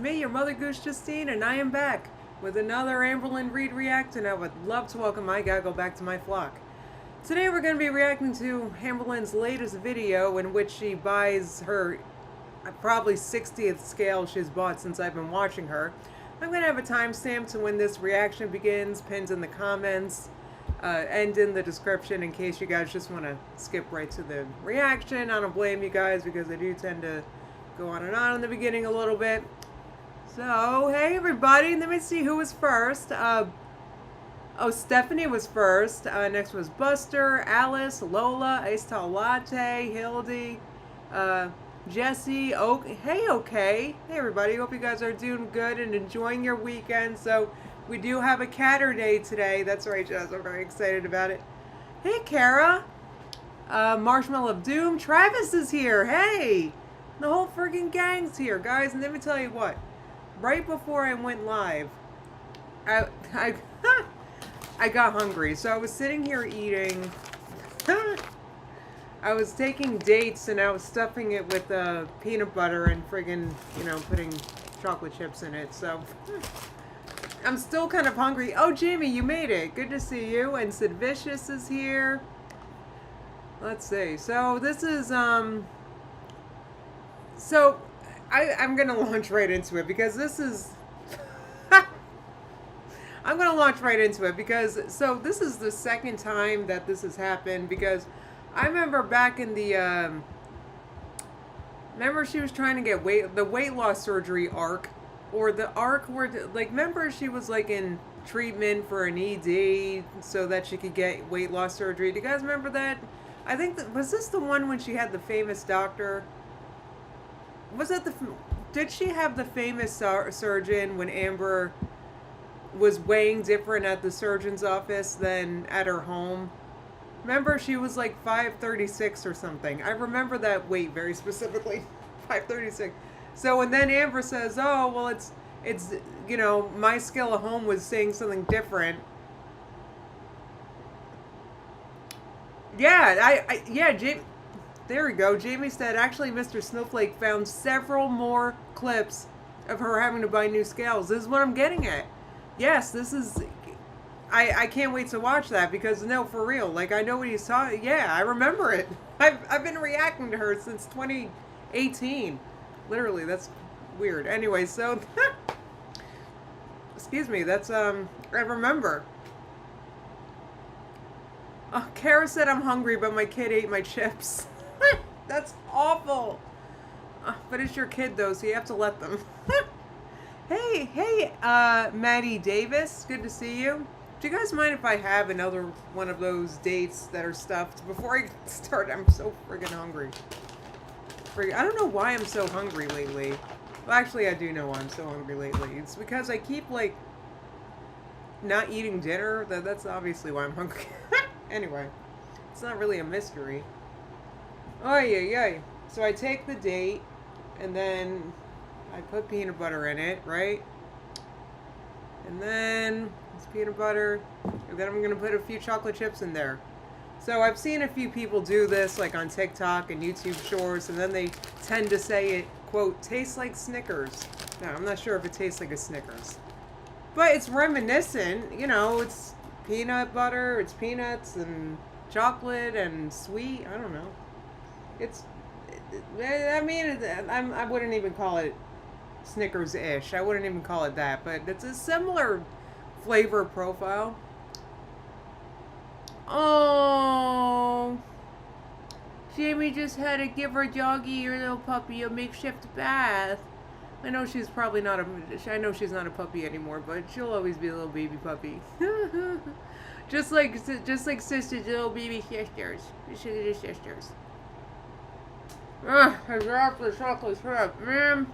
me, your Mother Goose Justine, and I am back with another Amberlynn Reed React, and I would love to welcome my gaggle back to my flock. Today we're going to be reacting to Amberlynn's latest video in which she buys her probably 60th scale she's bought since I've been watching her. I'm going to have a timestamp to when this reaction begins, pinned in the comments, and in the description in case you guys just want to skip right to the reaction. I don't blame you guys because I do tend to go on and on in the beginning a little bit. So, hey everybody, let me see who was first. Stephanie was first. Next was Buster, Alice, Lola, Iced Latte, Hildy, Jesse, hey, okay. Hey everybody, hope you guys are doing good and enjoying your weekend. So, we do have a Catter Day today. That's right, Jess, I'm very excited about it. Hey, Kara. Marshmallow of Doom. Travis is here, hey. The whole friggin' gang's here, guys. And let me tell you what. Right before I went live, I got hungry. So I was sitting here eating. I was taking dates and I was stuffing it with peanut butter and friggin', putting chocolate chips in it. So I'm still kind of hungry. Oh, Jamie, you made it. Good to see you. And Sid Vicious is here. Let's see. So this is, So, I'm going to launch right into it because this is... I'm going to launch right into it because... So, this is the second time that this has happened because I remember back in the... remember she was trying to get the weight loss surgery arc? Or the arc where... Like, remember she was like in treatment for an ED so that she could get weight loss surgery? Do you guys remember that? I think... Was this the one when she had the famous doctor... Was that did she have the famous surgeon when Amber was weighing different at the surgeon's office than at her home? Remember, she was like 536 or something. I remember that weight very specifically, 536. So, and then Amber says, oh, well, it's my scale at home was saying something different. Yeah, Jamie. There we go. Jamie said, actually, Mr. Snowflake found several more clips of her having to buy new scales. This is what I'm getting at. Yes, this is... I can't wait to watch that because, no, for real. Like, I know what he's talking... Yeah, I remember it. I've been reacting to her since 2018. Literally, that's weird. Anyway, so... Excuse me, that's, I remember. Oh, Kara said I'm hungry, but my kid ate my chips. That's awful. But it's your kid, though, so you have to let them. Hey, Maddie Davis. Good to see you. Do you guys mind if I have another one of those dates that are stuffed? Before I start, I'm so friggin' hungry. I don't know why I'm so hungry lately. Well, actually, I do know why I'm so hungry lately. It's because I keep, like, not eating dinner. That's obviously why I'm hungry. Anyway, it's not really a mystery. Oh, yeah. So I take the date, and then I put peanut butter in it, right? And then it's peanut butter, and then I'm going to put a few chocolate chips in there. So I've seen a few people do this, like on TikTok and YouTube Shorts, and then they tend to say it, quote, tastes like Snickers. Now, I'm not sure if it tastes like a Snickers. But it's reminiscent, it's peanut butter, it's peanuts and chocolate and sweet, I don't know. I wouldn't even call it Snickers-ish. I wouldn't even call it that, but it's a similar flavor profile. Oh, Jamie just had to give her doggy, her little puppy, a makeshift bath. I know she's probably not I know she's not a puppy anymore, but she'll always be a little baby puppy. just like sisters, little baby sisters. Sisters. I dropped the chocolate syrup, man.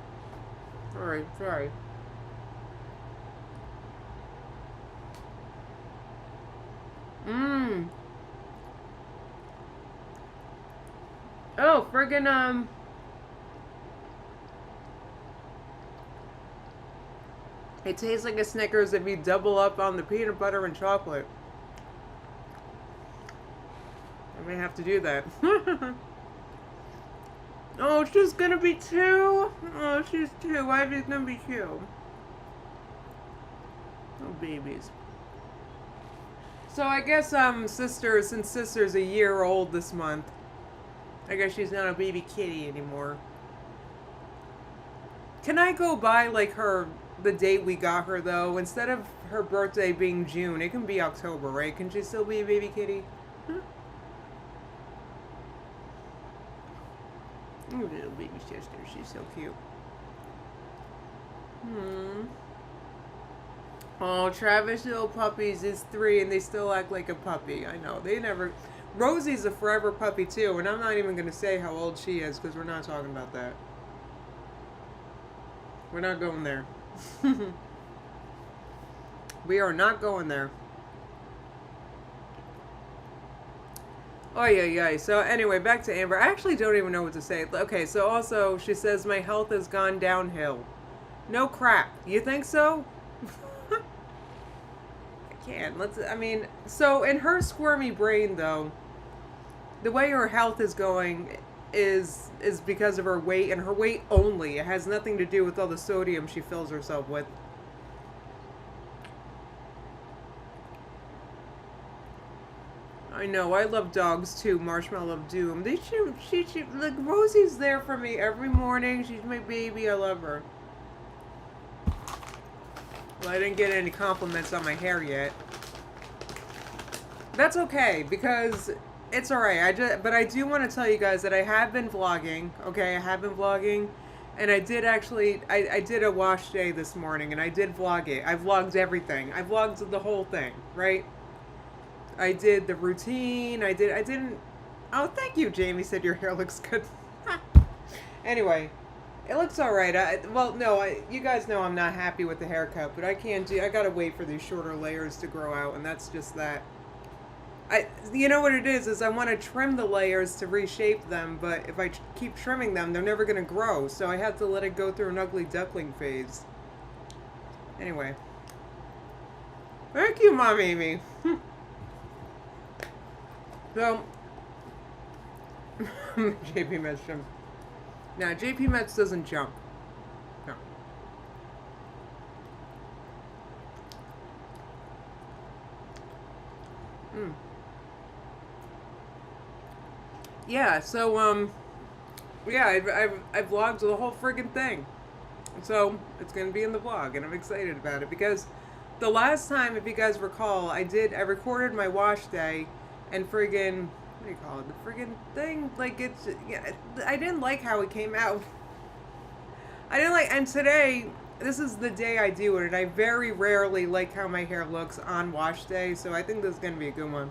Sorry. Oh, friggin', it tastes like a Snickers if you double up on the peanut butter and chocolate. I may have to do that. Oh, she's gonna be 2? Oh, she's 2. Ivy's gonna be 2. Oh, babies. So I guess, since sister's a year old this month, I guess she's not a baby kitty anymore. Can I go by, like, the date we got her, though? Instead of her birthday being June, it can be October, right? Can she still be a baby kitty? Huh? Oh, little baby sister. She's so cute. Oh, Travis' little puppies is 3 and they still act like a puppy. I know. They never... Rosie's a forever puppy, too, and I'm not even going to say how old she is because we're not talking about that. We're not going there. We are not going there. Oh, yeah. So, anyway, back to Amber. I actually don't even know what to say. Okay, so also, she says, my health has gone downhill. No crap. You think so? I can't. So, in her squirmy brain, though, the way her health is going is because of her weight, and her weight only. It has nothing to do with all the sodium she fills herself with. I know, I love dogs too, Marshmallow of Doom. Like, Rosie's there for me every morning. She's my baby, I love her. Well, I didn't get any compliments on my hair yet. That's okay, because it's alright. But I do want to tell you guys that I have been vlogging, okay? I have been vlogging, and I did actually, I did a wash day this morning, and I did vlog it. I vlogged everything. I vlogged the whole thing, right? I did the routine. I didn't. Oh, thank you, Jamie said your hair looks good. Anyway, it looks alright. You guys know I'm not happy with the haircut, but I gotta wait for these shorter layers to grow out, and that's just that. You know what it is I want to trim the layers to reshape them, but if I keep trimming them, they're never gonna grow, so I have to let it go through an ugly duckling phase. Anyway. Thank you, Mom Amy. So, JP Metz jumps. Nah, JP Metz doesn't jump. No. Yeah, so, yeah, I vlogged the whole friggin' thing. So, it's gonna be in the vlog, and I'm excited about it, because the last time, if you guys recall, I recorded my wash day, and friggin', what do you call it? The friggin' thing? Like, I didn't like how it came out. And today, this is the day I do it, and I very rarely like how my hair looks on wash day, so I think this is gonna be a good one.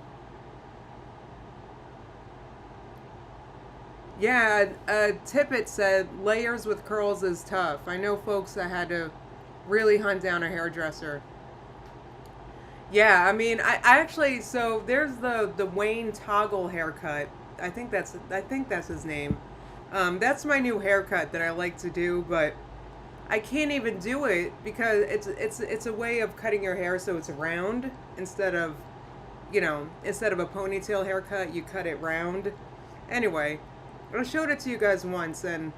Yeah, Tippett said, layers with curls is tough. I know folks that had to really hunt down a hairdresser. Yeah, I actually, so there's the Wayne Toggle haircut. I think that's his name. That's my new haircut that I like to do, but I can't even do it because it's a way of cutting your hair so it's round instead of a ponytail haircut, you cut it round. Anyway, I showed it to you guys once, and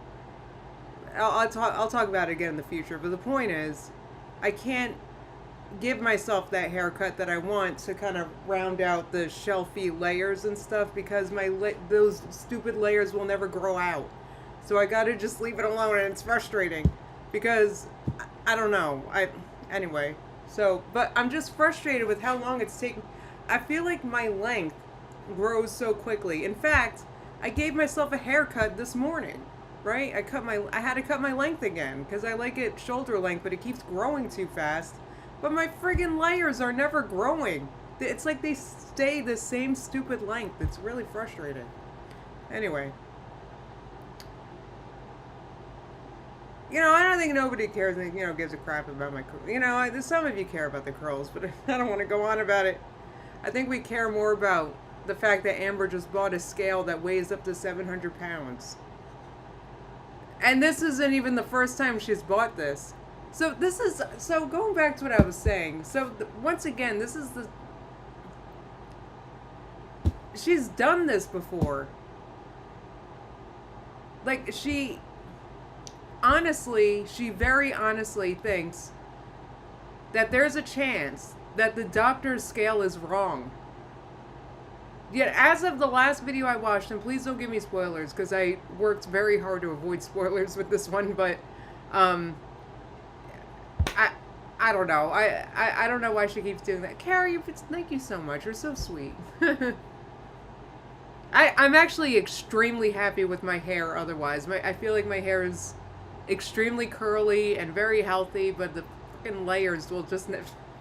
I'll talk about it again in the future. But the point is, I can't give myself that haircut that I want to kind of round out the shelfy layers and stuff, because those stupid layers will never grow out. So I gotta just leave it alone, and it's frustrating because I don't know. Anyway. So, but I'm just frustrated with how long it's taking. I feel like my length grows so quickly. In fact, I gave myself a haircut this morning. Right? I had to cut my length again because I like it shoulder length, but it keeps growing too fast. But my friggin' layers are never growing. It's like they stay the same stupid length. It's really frustrating. Anyway. I don't think nobody cares, gives a crap about my curls. Some of you care about the curls, but I don't want to go on about it. I think we care more about the fact that Amber just bought a scale that weighs up to 700 pounds. And this isn't even the first time she's bought this. So going back to what I was saying. So once again, she's done this before. like, she honestly, she very honestly thinks that there's a chance that the doctor's scale is wrong. Yet, as of the last video I watched, and please don't give me spoilers, because I worked very hard to avoid spoilers with this one, but, I don't know. I don't know why she keeps doing that. Carrie, thank you so much. You're so sweet. I'm actually extremely happy with my hair otherwise. I feel like my hair is extremely curly and very healthy, but the fucking layers will just...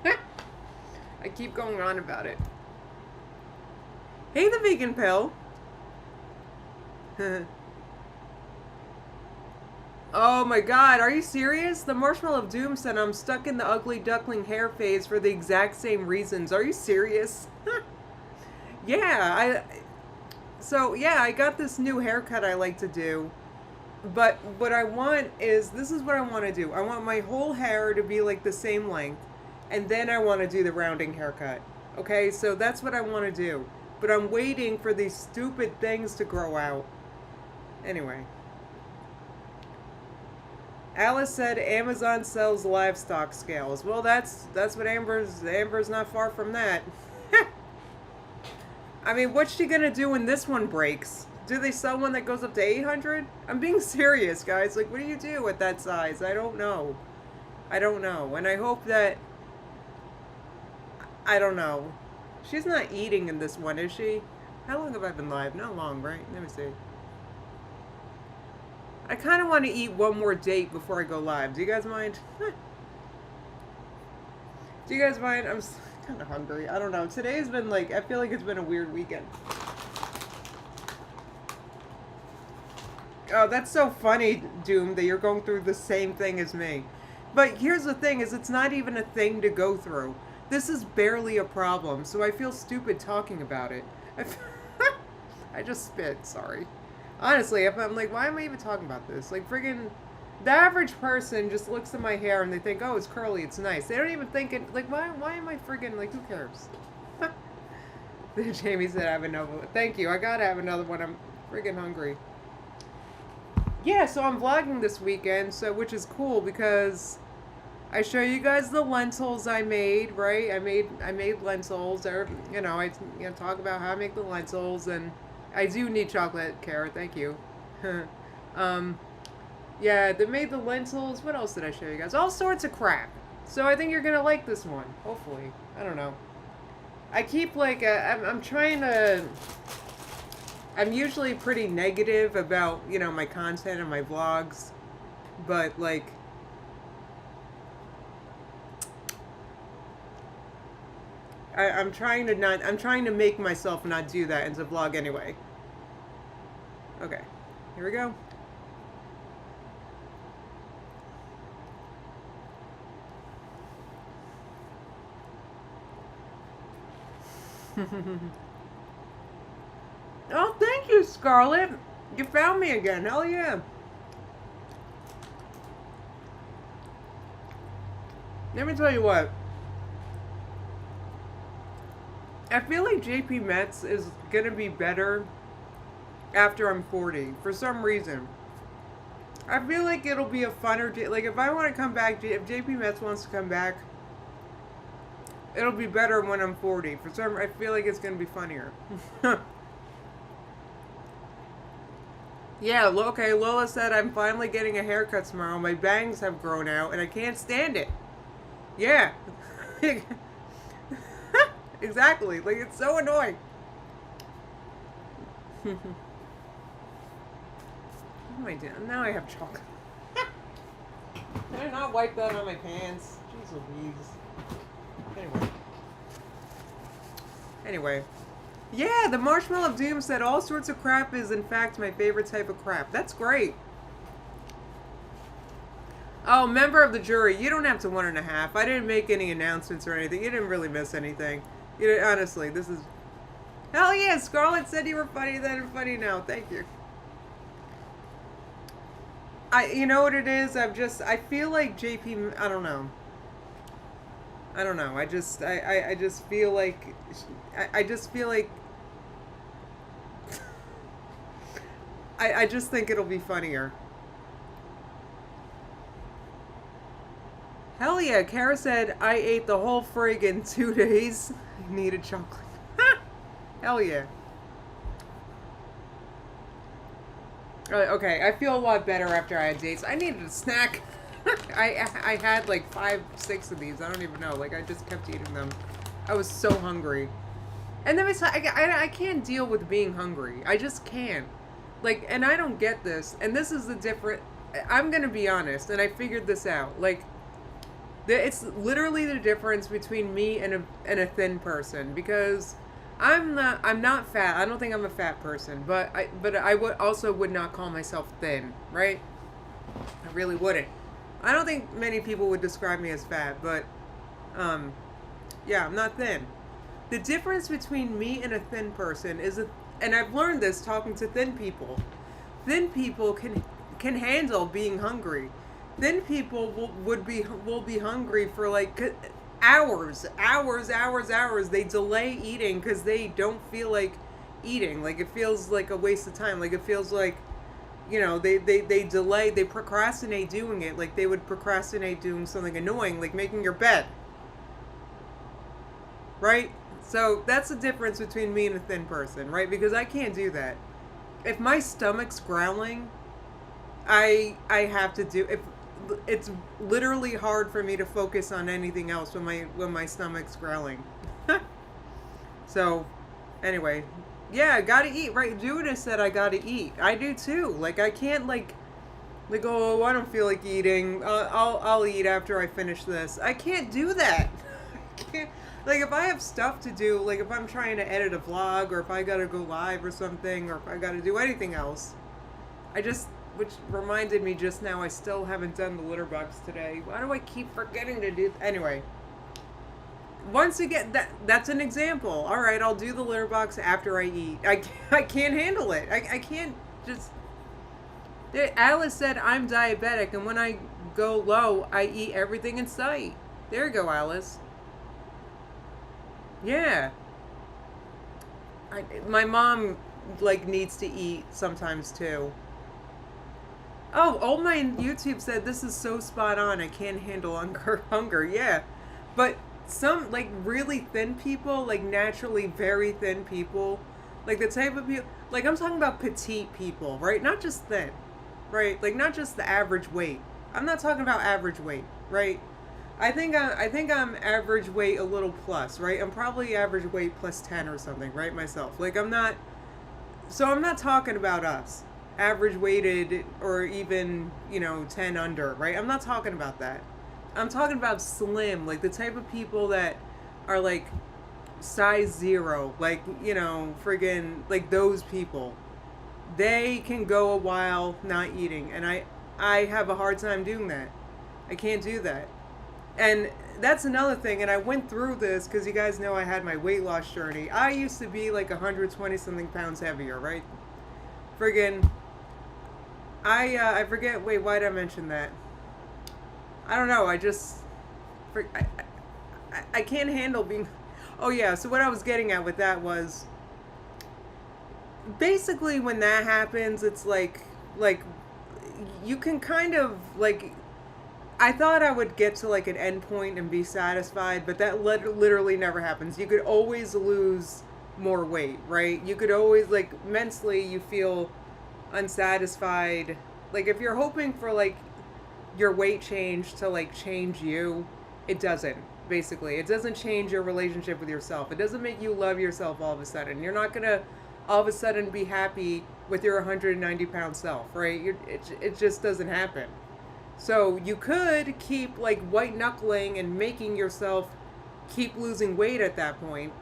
I keep going on about it. Hey, the vegan pill. Oh my god, are you serious? The Marshmallow of Doom said I'm stuck in the ugly duckling hair phase for the exact same reasons. Are you serious? Yeah, I got this new haircut I like to do. But what I want is, this is what I want to do. I want my whole hair to be like the same length. And then I want to do the rounding haircut. Okay, so that's what I want to do. But I'm waiting for these stupid things to grow out. Anyway. Alice said Amazon sells livestock scales. Well, that's what Amber's not far from that. I mean, what's she gonna do when this one breaks? Do they sell one that goes up to 800? I'm being serious, guys. Like, what do you do at that size? I don't know. I don't know. And I hope that... I don't know. She's not eating in this one, is she? How long have I been live? Not long, right? Let me see. I kind of want to eat one more date before I go live. Do you guys mind? Do you guys mind? I'm kind of hungry. I don't know. Today's been like, I feel like it's been a weird weekend. Oh, that's so funny, Doom, that you're going through the same thing as me. But here's the thing, is it's not even a thing to go through. This is barely a problem, so I feel stupid talking about it. I just spit, sorry. Honestly, if I'm like, why am I even talking about this? Like, friggin', the average person just looks at my hair and they think, oh, it's curly, it's nice. They don't even think it, like, why am I friggin', like, who cares? Jamie said I have another one. Thank you, I gotta have another one. I'm friggin' hungry. Yeah, so I'm vlogging this weekend, so which is cool because I show you guys the lentils I made, right? I made lentils, or, I talk about how I make the lentils, and I do need chocolate, carrot, thank you. Yeah, they made the lentils. What else did I show you guys? All sorts of crap. So I think you're gonna like this one, hopefully. I don't know. I keep, like, I'm trying to... I'm usually pretty negative about, my content and my vlogs. But, like... I'm trying to make myself not do that and to vlog anyway. Okay, here we go. Oh, thank you, Scarlett. You found me again. Hell yeah. Let me tell you what. I feel like JP Metz is gonna be better after I'm 40 for some reason. I feel like it'll be a funner, like if I want to come back, if JP Metz wants to come back, it'll be better when I'm 40. For some, I feel like it's gonna be funnier. Yeah, okay, Lola said I'm finally getting a haircut tomorrow. My bangs have grown out and I can't stand it. Yeah. Exactly. Like, it's so annoying. What am I doing? Now I have chocolate. Can I not wipe that on my pants? Jeez Louise. Anyway. Yeah, the Marshmallow of Doom said all sorts of crap is, in fact, my favorite type of crap. That's great. Oh, member of the jury, you don't have to 1.5. I didn't make any announcements or anything. You didn't really miss anything. Honestly, this is... Hell yeah, Scarlett said you were funny then and funny now. Thank you. You know what it is? I feel like JP... I don't know. I just feel like... I just feel like... I just think it'll be funnier. Hell yeah, Kara said, I ate the whole frig in 2 days. I needed chocolate. Hell yeah. Okay, I feel a lot better after I had dates. I needed a snack. I had like 5, 6 of these. I don't even know. Like, I just kept eating them. I was so hungry. And then I can't deal with being hungry. I just can't. Like, and I don't get this. And this is the different... I'm going to be honest, and I figured this out. Like, it's literally the difference between me and a thin person. Because I'm not fat. I don't think I'm a fat person. But I would not call myself thin, right? I really wouldn't. I don't think many people would describe me as fat, but yeah, I'm not thin. The difference between me and a thin person is, and I've learned this talking to thin people. Thin people can handle being hungry. Thin people will be hungry for like hours. They delay eating because they don't feel like eating. Like, it feels like a waste of time. Like, it feels like, you know, they delay, they procrastinate doing it. Like, they would procrastinate doing something annoying, like making your bed. Right? So that's the difference between me and a thin person, right? Because I can't do that. If my stomach's growling, I have to do... It's literally hard for me to focus on anything else when my stomach's growling. So, anyway, yeah, I gotta eat, right? Judas said I gotta eat. I do too. Like, I can't like, oh, I don't feel like eating. I'll eat after I finish this. I can't do that. I can't. Like, if I have stuff to do, like if I'm trying to edit a vlog, or if I gotta go live or something, or if I gotta do anything else, which reminded me just now, I still haven't done the litter box today. Why do I keep forgetting to do... Anyway. Once again, that's an example. Alright, I'll do the litter box after I eat. I can't handle it. I can't just... Alice said I'm diabetic, and when I go low, I eat everything in sight. There you go, Alice. Yeah. My mom, like, needs to eat sometimes, too. Oh, Old Man YouTube said this is so spot on. I can't handle hunger. Yeah. But some, like, really thin people, like, naturally very thin people, like, the type of people, like, I'm talking about petite people, right? Not just thin, right? Like, not just the average weight. I'm not talking about average weight, right? I think I'm average weight a little plus, right? I'm probably average weight plus 10 or something, right? Myself. Like, I'm not talking about us. Average weighted, or even, you know, 10 under, right? I'm not talking about that. I'm talking about slim, like the type of people that are like size 0, like, you know, friggin', like those people. They can go a while not eating, and I have a hard time doing that. I can't do that. And that's another thing, and I went through this because you guys know I had my weight loss journey. I used to be like 120 something pounds heavier, right? Friggin', I forget, wait, why did I mention that? I don't know, I can't handle being, oh yeah, so what I was getting at with that was, basically when that happens, it's like, you can kind of, like, I thought I would get to like an end point and be satisfied, but that literally never happens. You could always lose more weight, right? You could always, like, mentally you feel unsatisfied. Like, if you're hoping for like your weight change to like change you, it doesn't. Basically, it doesn't change your relationship with yourself. It doesn't make you love yourself all of a sudden. You're not gonna all of a sudden be happy with your 190 pound self, right? It just doesn't happen. So you could keep like white knuckling and making yourself keep losing weight at that point,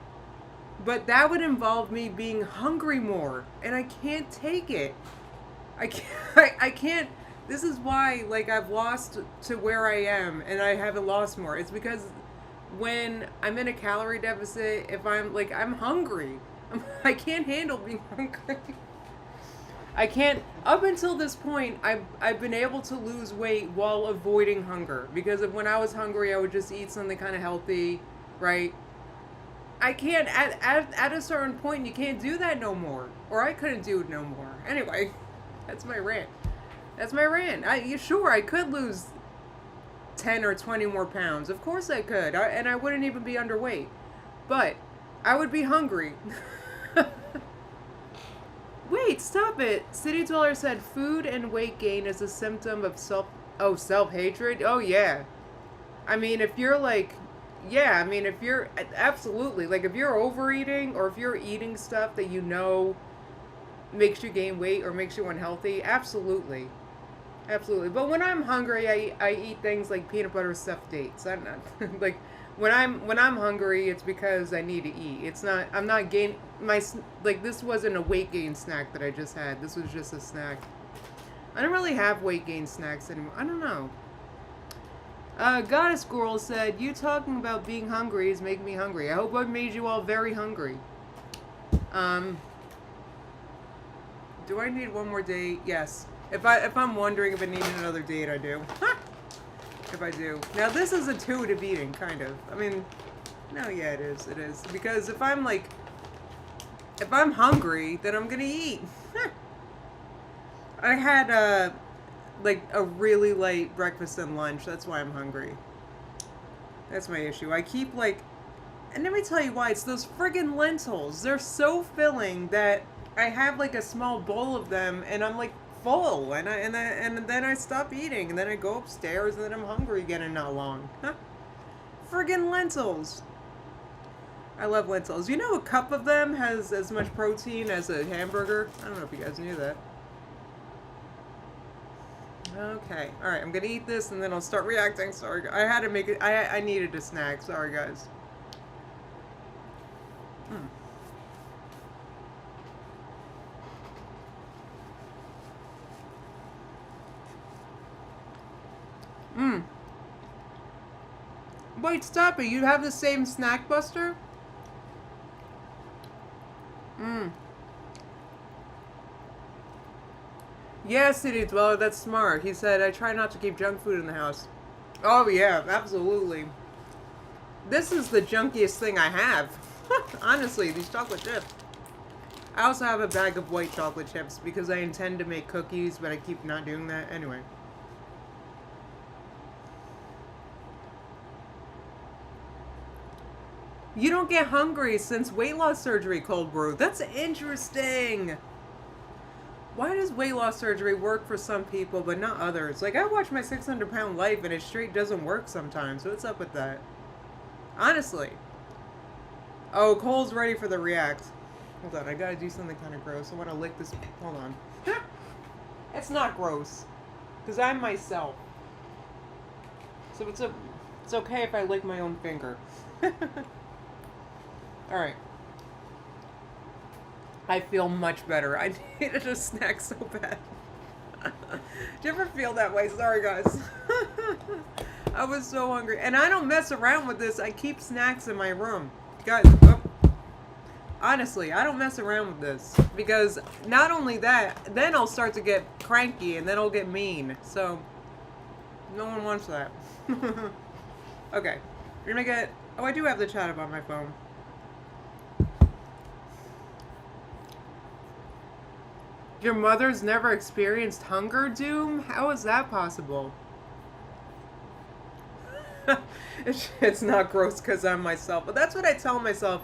but that would involve me being hungry more, and I can't take it. I can't. This is why, like, I've lost to where I am, and I haven't lost more. It's because when I'm in a calorie deficit, if I'm like, I'm hungry, I can't handle being hungry. I can't. Up until this point, I've been able to lose weight while avoiding hunger, because when I was hungry, I would just eat something kind of healthy, right? I can't. At a certain point, you can't do that no more, or I couldn't do it no more. Anyway. That's my rant. That's my rant. Sure, I could lose 10 or 20 more pounds. Of course I could. And I wouldn't even be underweight. But I would be hungry. Wait, stop it. City Dweller said food and weight gain is a symptom of self-hatred? Oh, yeah. I mean, if you're like, yeah, I mean, if you're, absolutely, like if you're overeating or if you're eating stuff that you know makes you gain weight or makes you unhealthy, absolutely. Absolutely. But when I'm hungry, I eat things like peanut butter stuffed dates. I'm not, like, when I'm hungry, it's because I need to eat. It's not, I'm not like, this wasn't a weight gain snack that I just had. This was just a snack. I don't really have weight gain snacks anymore. I don't know. Goddess Girl said, you talking about being hungry is making me hungry. I hope I made you all very hungry. Do I need one more date? Yes. If I'm wondering if I need another date, I do. If I do. Now this is intuitive eating, kind of. I mean, no, yeah, it is. It is. Because if I'm hungry, then I'm gonna eat. I had like a really light breakfast and lunch. That's why I'm hungry. That's my issue. I keep like, and let me tell you why. It's those friggin' lentils. They're so filling that I have like a small bowl of them, and I'm like full, and then I stop eating, and then I go upstairs, and then I'm hungry again in not long. Huh? Friggin' lentils. I love lentils. You know, a cup of them has as much protein as a hamburger. I don't know if you guys knew that. Okay. Alright, I'm gonna eat this and then I'll start reacting. Sorry, I had to make it. I needed a snack. Sorry, guys. Wait, stop it. You have the same snack buster? Yeah, City Dweller, that's smart. He said, I try not to keep junk food in the house. Oh, yeah, absolutely. This is the junkiest thing I have. Honestly, these chocolate chips. I also have a bag of white chocolate chips because I intend to make cookies, but I keep not doing that. Anyway. You don't get hungry since weight loss surgery, Cold Brew. That's interesting. Why does weight loss surgery work for some people but not others? Like, I watch my 600-pound life and it straight doesn't work sometimes. What's up with that? Honestly. Oh, Cole's ready for the react. Hold on, I gotta do something kind of gross. I want to lick this. Hold on. It's not gross. Because I'm myself. So it's okay if I lick my own finger. Alright. I feel much better. I needed a snack so bad. Do you ever feel that way? Sorry, guys. I was so hungry. And I don't mess around with this. I keep snacks in my room. Guys, honestly, I don't mess around with this. Because not only that, then I'll start to get cranky and then I'll get mean. So, no one wants that. Okay. We're gonna get... Oh, I do have the chat up on my phone. Your mother's never experienced hunger, Doom? How is that possible? It's not gross because I'm myself. But that's what I tell myself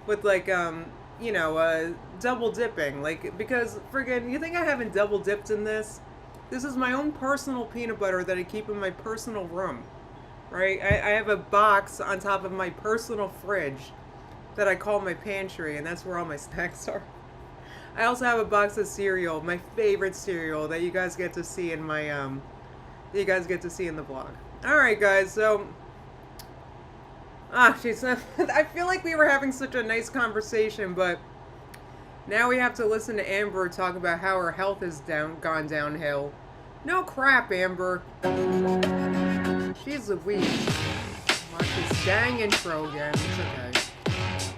with, like, you know, double dipping. Like, because, friggin', you think I haven't double dipped in this? This is my own personal peanut butter that I keep in my personal room. Right? I have a box on top of my personal fridge that I call my pantry, and that's where all my snacks are. I also have a box of cereal, my favorite cereal that you guys get to see in my that you guys get to see in the vlog. All right, guys. So, jeez, I feel like we were having such a nice conversation, but now we have to listen to Amber talk about how her health has gone downhill. No crap, Amber. She's a weed. Watch this dang intro again. It's okay.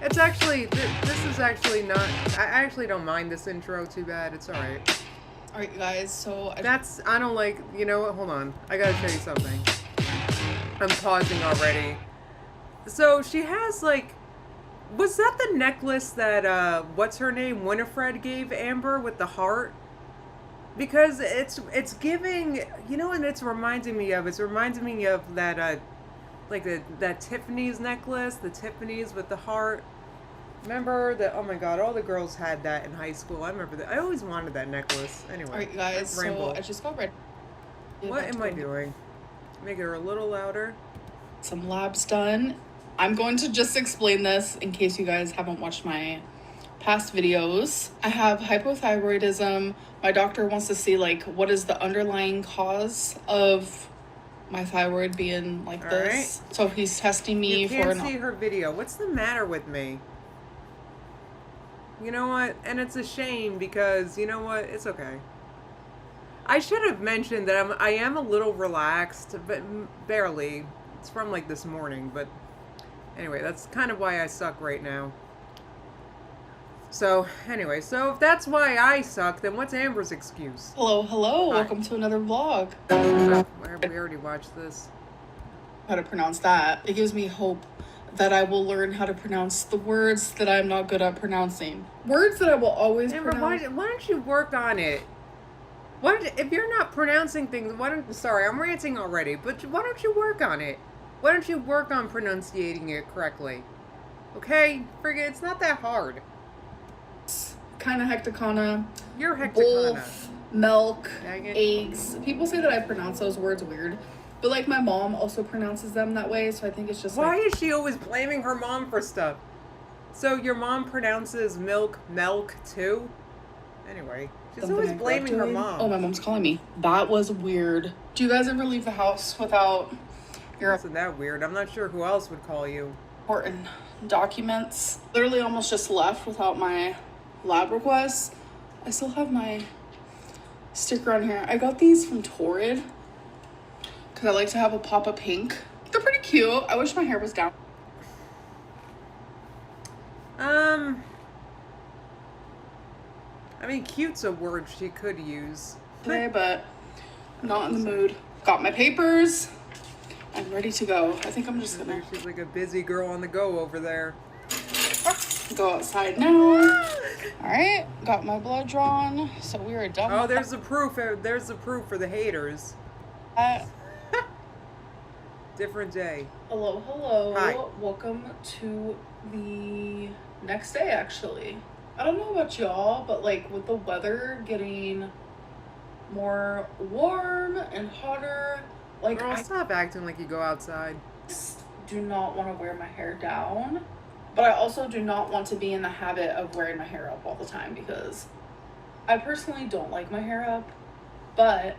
It's actually, this is actually not, I actually don't mind this intro too bad. It's alright. Alright, guys, so... I don't like, you know what, hold on. I gotta show you something. I'm pausing already. So, she has, like, was that the necklace that, what's her name, Winifred gave Amber with the heart? because it's giving, you know, and it's reminding me of. It's reminding me of that like that Tiffany's necklace, the Tiffany's with the heart. Remember that? Oh my God! All the girls had that in high school. I remember that. I always wanted that necklace. Anyway, All right, guys. So ramble. I just got ready. What am I doing? Make it a little louder. Some labs done. I'm going to just explain this in case you guys haven't watched my past videos. I have hypothyroidism. My doctor wants to see like what is the underlying cause of my thyroid being like All this. So he's testing me You for can't see her video. What's the matter with me? You know what? And it's a shame because you know what? It's okay. I should have mentioned that I am a little relaxed, but barely. It's from like this morning, but anyway, that's kind of why I suck right now. So anyway, so if that's why I suck, then what's Amber's excuse? Hello, hello. Hi. Welcome to another vlog. We already watched this. How to pronounce that. It gives me hope that I will learn how to pronounce the words that I'm not good at pronouncing. Words that I will always Amber, pronounce. why don't you work on it? If you're not pronouncing things, sorry, I'm ranting already, but why don't you work on it? Why don't you work on pronunciating it correctly? Okay? Forget, it's not that hard. Kind of hecticana. You're hecticana. Wolf, milk, Dang it. eggs. People say that I pronounce those words weird, but like my mom also pronounces them that way, so I think it's just Why like, is she always blaming her mom for stuff? So your mom pronounces milk too? Anyway, she's something always I grew up blaming her doing. mom. Oh, my mom's calling me. That was weird. Do you guys ever leave the house without your Isn't that weird? I'm not sure who else would call you. important documents? Literally almost just left without my lab requests. I still have my sticker on here. I got these from Torrid because I like to have a pop of pink. They're pretty cute. I wish my hair was down. I mean, cute's a word she could use. Today, but not in the mood. Got my papers. I'm ready to go. I think I'm just gonna She's like a busy girl on the go over there. go outside now. All right, got my blood drawn, so we are done. Oh, with there's the proof. There's the proof for the haters. that. Different day. Hello, hello. Hi. Welcome to the next day, actually. I don't know about y'all, but like with the weather getting more warm and hotter, like Girl, I stop acting like you go outside. just do not want to wear my hair down, but I also do not want to be in the habit of wearing my hair up all the time because I personally don't like my hair up, but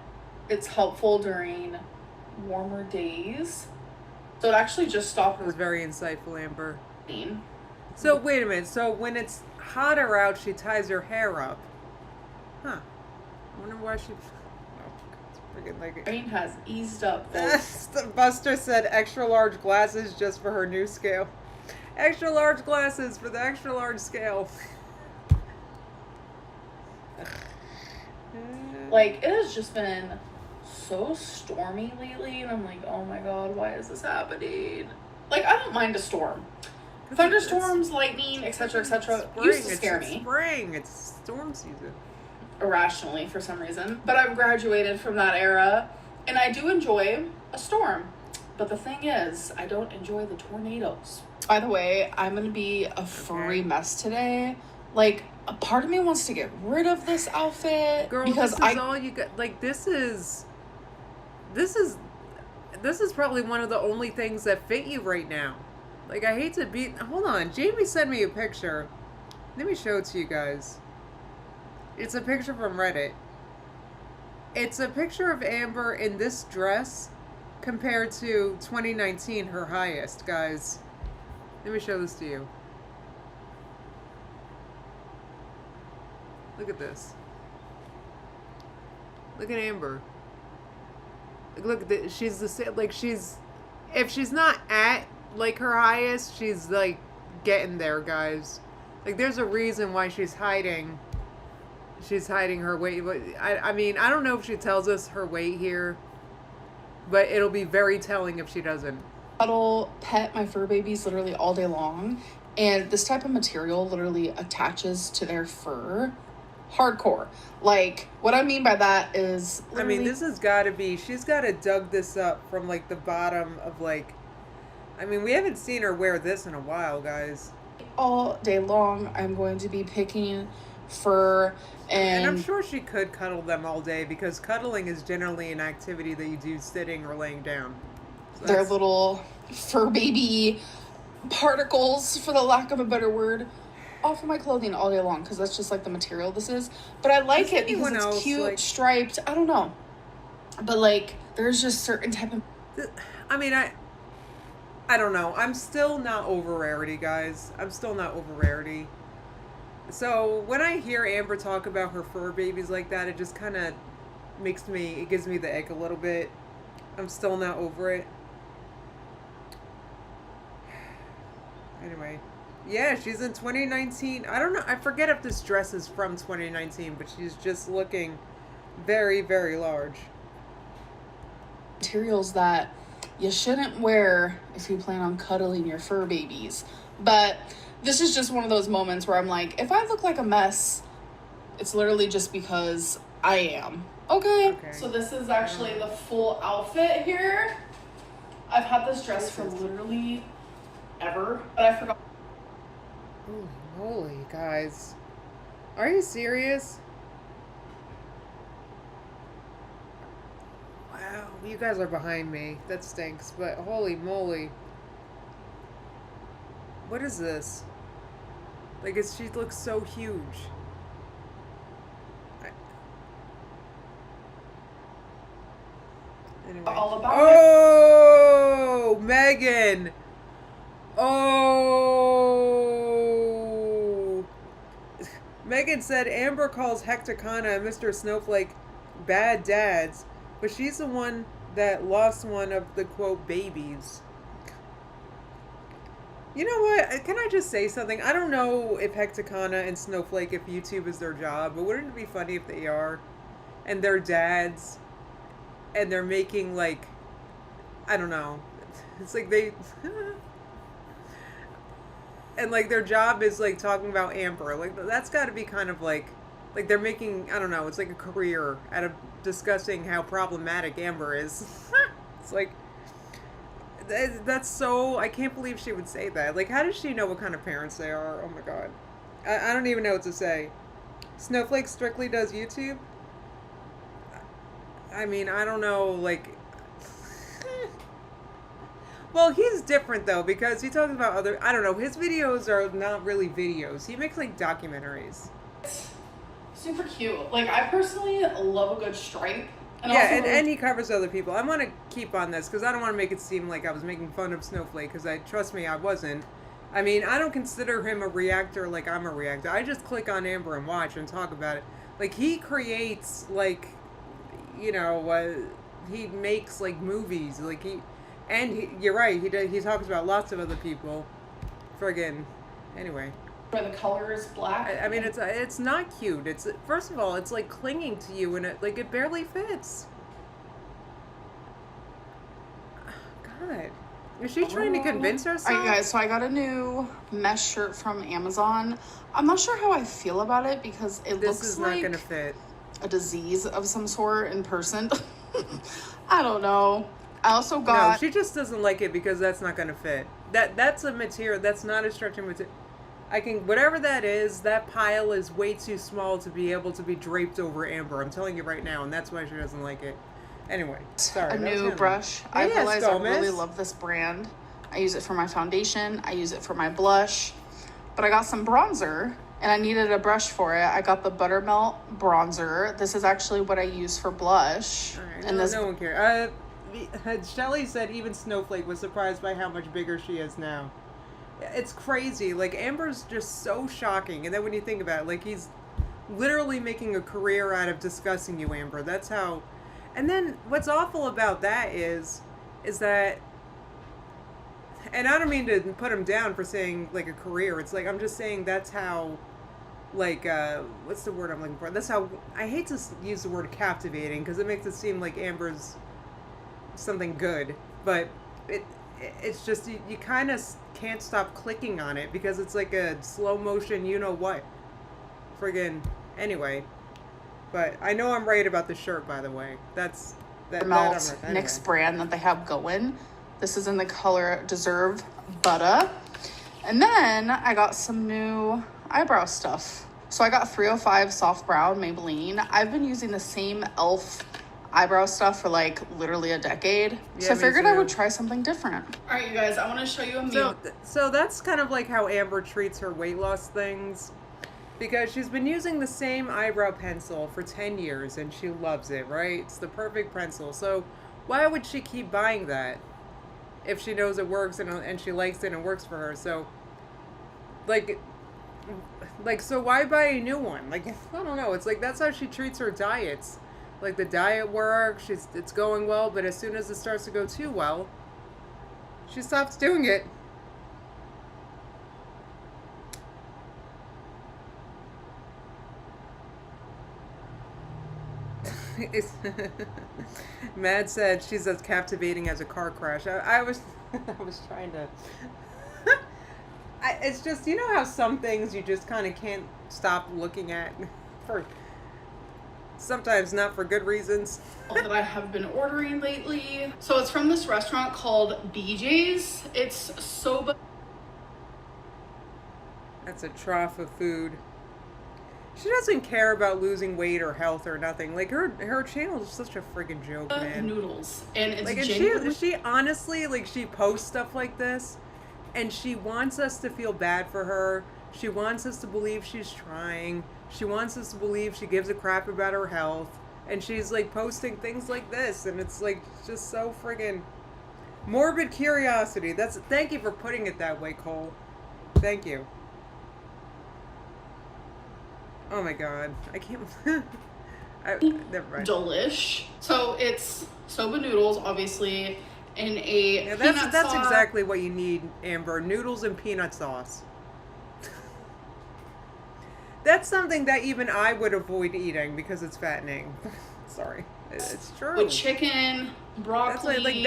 it's helpful during warmer days. So it actually just stopped That was very insightful, Amber. raining. So wait a minute. So when it's hotter out, she ties her hair up. Huh. I wonder why she. Oh, it's freaking like. Rain has eased up those. Buster said extra large glasses just for her new scale. Extra large glasses for the extra large scale. Like, it has just been so stormy lately, and I'm like, oh my god, why is this happening? Like, I don't mind a storm. Thunderstorms, lightning, etc., etc. used to scare me. Spring. It's storm season. Irrationally, for some reason. But I've graduated from that era, and I do enjoy a storm. But the thing is, I don't enjoy the tornadoes. By the way, I'm gonna be a furry mess today. Like, a part of me wants to get rid of this outfit Girl, because this is all you got. Like, this is probably one of the only things that fit you right now. Like, I hate to be. Hold on, Jamie sent me a picture. Let me show it to you guys. It's a picture from Reddit. It's a picture of Amber in this dress compared to 2019, her highest, guys. Let me show this to you. Look at this. Look at Amber. Look, she's the same. Like, if she's not at like her highest, she's like getting there, guys. Like, there's a reason why she's hiding. She's hiding her weight. I mean, I don't know if she tells us her weight here, but it'll be very telling if she doesn't. Cuddle, pet my fur babies literally all day long, and this type of material literally attaches to their fur hardcore. Like, what I mean by that is, I mean, this has got to be, she's got to dug this up from, like, the bottom of, like, I mean, we haven't seen her wear this in a while, guys. all day long, I'm going to be picking fur and I'm sure she could cuddle them all day, because cuddling is generally an activity that you do sitting or laying down. So their little fur baby particles, for the lack of a better word, off of my clothing all day long, because that's just like the material this is. But I like it because it's cute, like, striped. I don't know, but like there's just certain type of. I mean, I don't know. I'm still not over Rarity, guys. I'm still not over Rarity. So when I hear Amber talk about her fur babies like that, it just kind of it gives me the ick a little bit. I'm still not over it. Anyway, yeah, she's in 2019. I don't know. I forget if this dress is from 2019, but she's just looking very, very large. Materials that you shouldn't wear if you plan on cuddling your fur babies. But this is just one of those moments where I'm like, if I look like a mess, it's literally just because I am. Okay. So this is actually the full outfit here. I've had this dress for literally ever, but I forgot. Oh, holy guys. Are you serious? Wow, you guys are behind me. That stinks, but holy moly. What is this? Like, she looks so huge. Anyway. All about it. Megan! Oh! Megan said Amber calls Hecticana and Mr. Snowflake bad dads, but she's the one that lost one of the, quote, babies. You know what? Can I just say something? I don't know if Hecticana and Snowflake, if YouTube is their job, but wouldn't it be funny if they are? And they're dads, and they're making, like, I don't know. It's like they... and, like, their job is, like, talking about Amber. Like, that's got to be kind of, like, they're making, I don't know, it's like a career out of discussing how problematic Amber is. It's like... That's so... I can't believe she would say that. Like, how does she know what kind of parents they are? Oh, my God. I don't even know what to say. Snowflake strictly does YouTube? I mean, I don't know, like... Well, he's different, though, because he talks about other... I don't know. His videos are not really videos. He makes, like, documentaries. Super cute. Like, I personally love a good stripe. And yeah, and he covers other people. I want to keep on this because I don't want to make it seem like I was making fun of Snowflake, because trust me, I wasn't. I mean, I don't consider him a reactor like I'm a reactor. I just click on Amber and watch and talk about it. Like, he creates, like, you know, he makes, like, movies. Like, you're right, he talks about lots of other people. Friggin'. Anyway. Where the color is black. I mean, it's not cute. It's, first of all, it's like clinging to you, and it barely fits. God, is she trying to convince herself? Alright, guys. So I got a new mesh shirt from Amazon. I'm not sure how I feel about it because it looks like this is not gonna fit. A disease of some sort in person. I don't know. I also got. No, she just doesn't like it because that's not gonna fit. That's a material. That's not a stretching material. Whatever that is, that pile is way too small to be able to be draped over Amber. I'm telling you right now, and that's why she doesn't like it. Anyway, sorry. A new brush. I realized I really love this brand. I use it for my foundation. I use it for my blush. But I got some bronzer, and I needed a brush for it. I got the Buttermelt bronzer. This is actually what I use for blush. All right, and no one cares. Shelly said even Snowflake was surprised by how much bigger she is now. It's crazy. Like, Amber's just so shocking. And then when you think about it, like, he's literally making a career out of discussing you, Amber. That's how... And then what's awful about that is that... And I don't mean to put him down for saying, like, a career. It's like, I'm just saying that's how, like, what's the word I'm looking for? That's how... I hate to use the word captivating, because it makes it seem like Amber's something good. But it's just, you kind of can't stop clicking on it because it's like a slow motion, you know what. Friggin', Anyway, but I know I'm right about the shirt, by the way. That I'm Melt right. NYX brand that they have going. This is in the color Deserve Butter. And then I got some new eyebrow stuff. So I got 305 Soft Brown Maybelline. I've been using the same e.l.f. eyebrow stuff for like literally a decade. Yeah, so I figured I would too. try something different. All right, you guys, I want to show you a meal. So that's kind of like how Amber treats her weight loss things. Because she's been using the same eyebrow pencil for 10 years and she loves it, right? It's the perfect pencil. So why would she keep buying that if she knows it works and she likes it and it works for her? So, so why buy a new one? Like, I don't know. It's like that's how she treats her diets. Like the diet works, it's going well, but as soon as it starts to go too well, she stops doing it. Mad said she's as captivating as a car crash. I was I was trying to it's just, you know how some things you just kind of can't stop looking at for sometimes not for good reasons. That I have been ordering lately. So it's from this restaurant called BJ's. It's so That's a trough of food. She doesn't care about losing weight or health or nothing. Like her channel is such a friggin' joke, man. Noodles, and it's like, and she honestly, like, she posts stuff like this, and she wants us to feel bad for her. She wants us to believe she's trying. She wants us to believe she gives a crap about her health, and she's like posting things like this, and it's like just so friggin' morbid curiosity. Thank you for putting it that way, Cole. Thank you. Oh my god, I can't. Never mind. Delish. So it's soba noodles, obviously, in a Yeah, peanut that's sauce. exactly what you need, Amber. Noodles and peanut sauce. That's something that even I would avoid eating because it's fattening. Sorry, it's true. With chicken, broccoli. That's like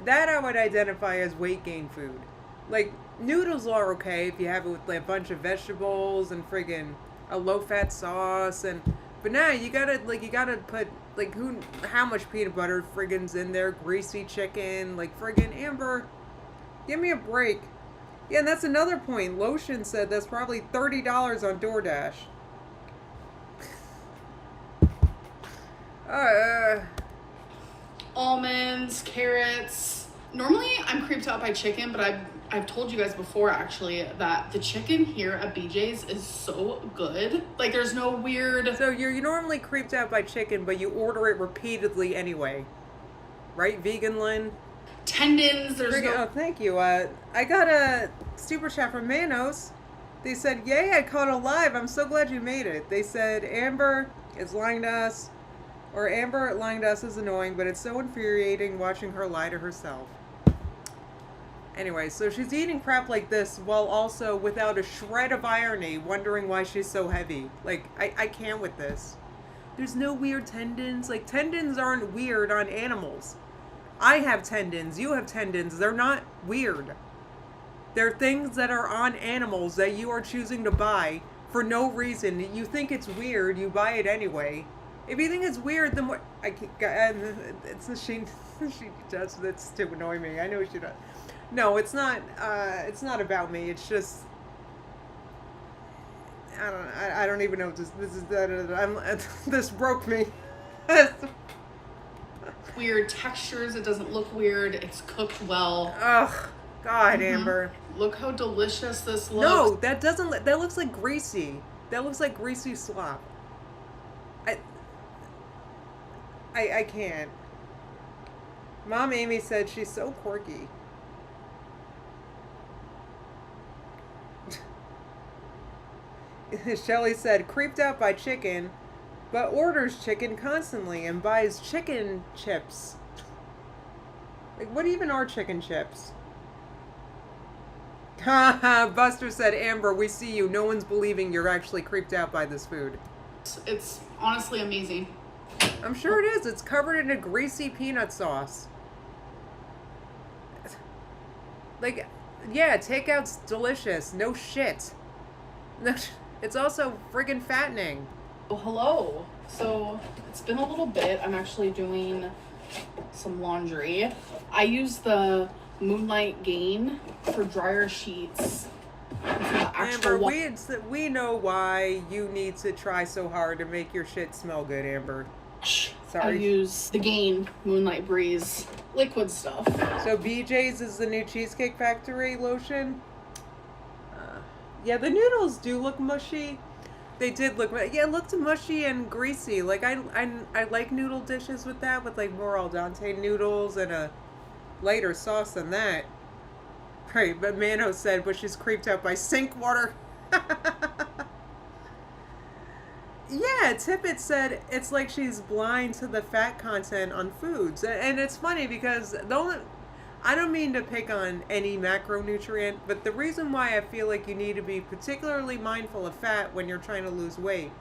that. I would identify as weight gain food. Like noodles are okay if you have it with like a bunch of vegetables and friggin' a low fat sauce but now you gotta put like how much peanut butter friggin's in there, greasy chicken, like friggin' Amber, give me a break. Yeah, and that's another point. Lotion said that's probably $30 on DoorDash. Almonds, carrots. Normally I'm creeped out by chicken, but I've told you guys before actually that the chicken here at BJ's is so good. Like there's no weird. So you're normally creeped out by chicken, but you order it repeatedly anyway, right, Vegan Lynn? Tendons. Oh, thank you. I got a super chat from Manos. They said, "Yay! I caught it live. I'm so glad you made it." They said Amber is lying to us, or Amber lying to us is annoying, but it's so infuriating watching her lie to herself. Anyway, so she's eating crap like this while also without a shred of irony, wondering why she's so heavy. Like, I can't with this. There's no weird tendons. Like, tendons aren't weird on animals. I have tendons. You have tendons. They're not weird. They're things that are on animals that you are choosing to buy for no reason. You think it's weird. You buy it anyway. If you think it's weird, then what? She does this to annoy me. I know she does. No, it's not. It's not about me. It's just. I don't even know if this is. This broke me. Weird textures. It doesn't look weird. It's cooked well. Ugh, God, Amber. Look how delicious this looks. No, that doesn't. That looks like greasy. That looks like greasy slop. I can't. Mom Amy said she's so quirky. Shelly said, creeped out by chicken, but orders chicken constantly and buys chicken chips. Like, what even are chicken chips? Buster said, Amber, we see you. No one's believing you're actually creeped out by this food. It's honestly amazing. I'm sure it is. It's covered in a greasy peanut sauce. Like, yeah, takeout's delicious. No shit. No, it's also friggin' fattening. Oh, hello. So it's been a little bit. I'm actually doing some laundry. I use the Moonlight Gain for dryer sheets. Amber, we know why you need to try so hard to make your shit smell good, Amber. Sorry. I use the Gain Moonlight Breeze liquid stuff. So BJ's is the new Cheesecake Factory lotion. Yeah, the noodles do look mushy. They did look, yeah, it looked mushy and greasy. Like I like noodle dishes with that, with like more al dente noodles and a lighter sauce than that. Right, but Mano said, but she's creeped out by sink water. Yeah, Tippett said it's like she's blind to the fat content on foods. And it's funny because I don't mean to pick on any macronutrient, but the reason why I feel like you need to be particularly mindful of fat when you're trying to lose weight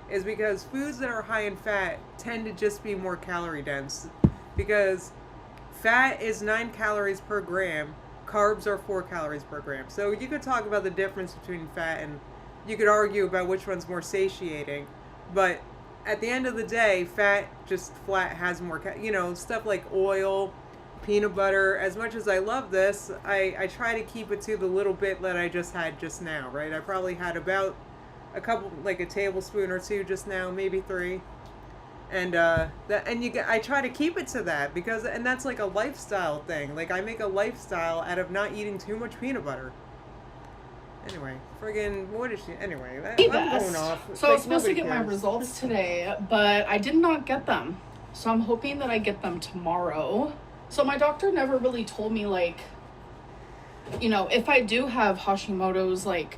is because foods that are high in fat tend to just be more calorie dense. Because fat is 9 calories per gram, carbs are 4 calories per gram. So you could talk about the difference between fat, and you could argue about which one's more satiating. But at the end of the day, fat just flat has more, stuff like oil, peanut butter. As much as I love this, I try to keep it to the little bit that I just had just now, right? I probably had about a tablespoon or two just now, maybe 3. And I try to keep it to that and that's like a lifestyle thing. Like I make a lifestyle out of not eating too much peanut butter. Anyway, what is she? Anyway, I'm going off. So I was supposed to get my results today, but I did not get them. So I'm hoping that I get them tomorrow. So my doctor never really told me, like, if I do have Hashimoto's, like,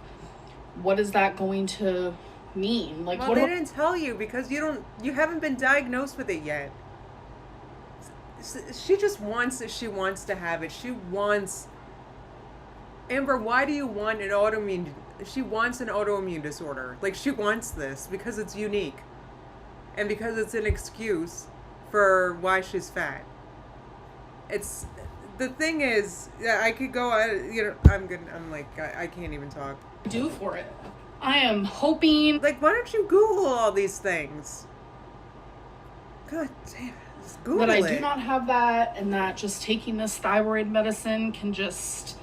what is that going to mean? Like, well, they didn't tell you because you haven't been diagnosed with it yet. She just wants it. She wants to have it. Amber, why do you want an autoimmune? She wants an autoimmune disorder. Like, she wants this because it's unique. And because it's an excuse for why she's fat. The thing is, yeah, I could go, I'm good. I can't even talk. Do for it. I am hoping. Like, why don't you Google all these things? God damn it. Just Google that I it. do not have that, and that just taking this thyroid medicine can just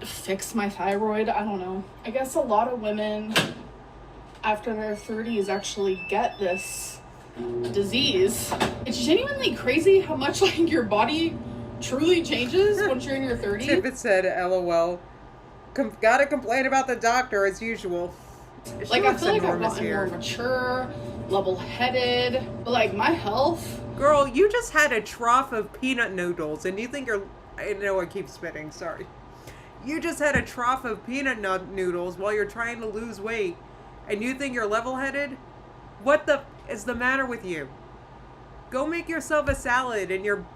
fix my thyroid. I don't know. I guess a lot of women after their 30s actually get this disease. It's genuinely crazy how much like your body truly changes once you're in your 30s. Tippett said, LOL. Gotta complain about the doctor as usual. Like, I feel like I've gotten more mature, level-headed, but like my health. Girl, you just had a trough of peanut noodles and you think I know I keep spitting, sorry. You just had a trough of peanut noodles while you're trying to lose weight and you think you're level-headed? What the is the matter with you? Go make yourself a salad in your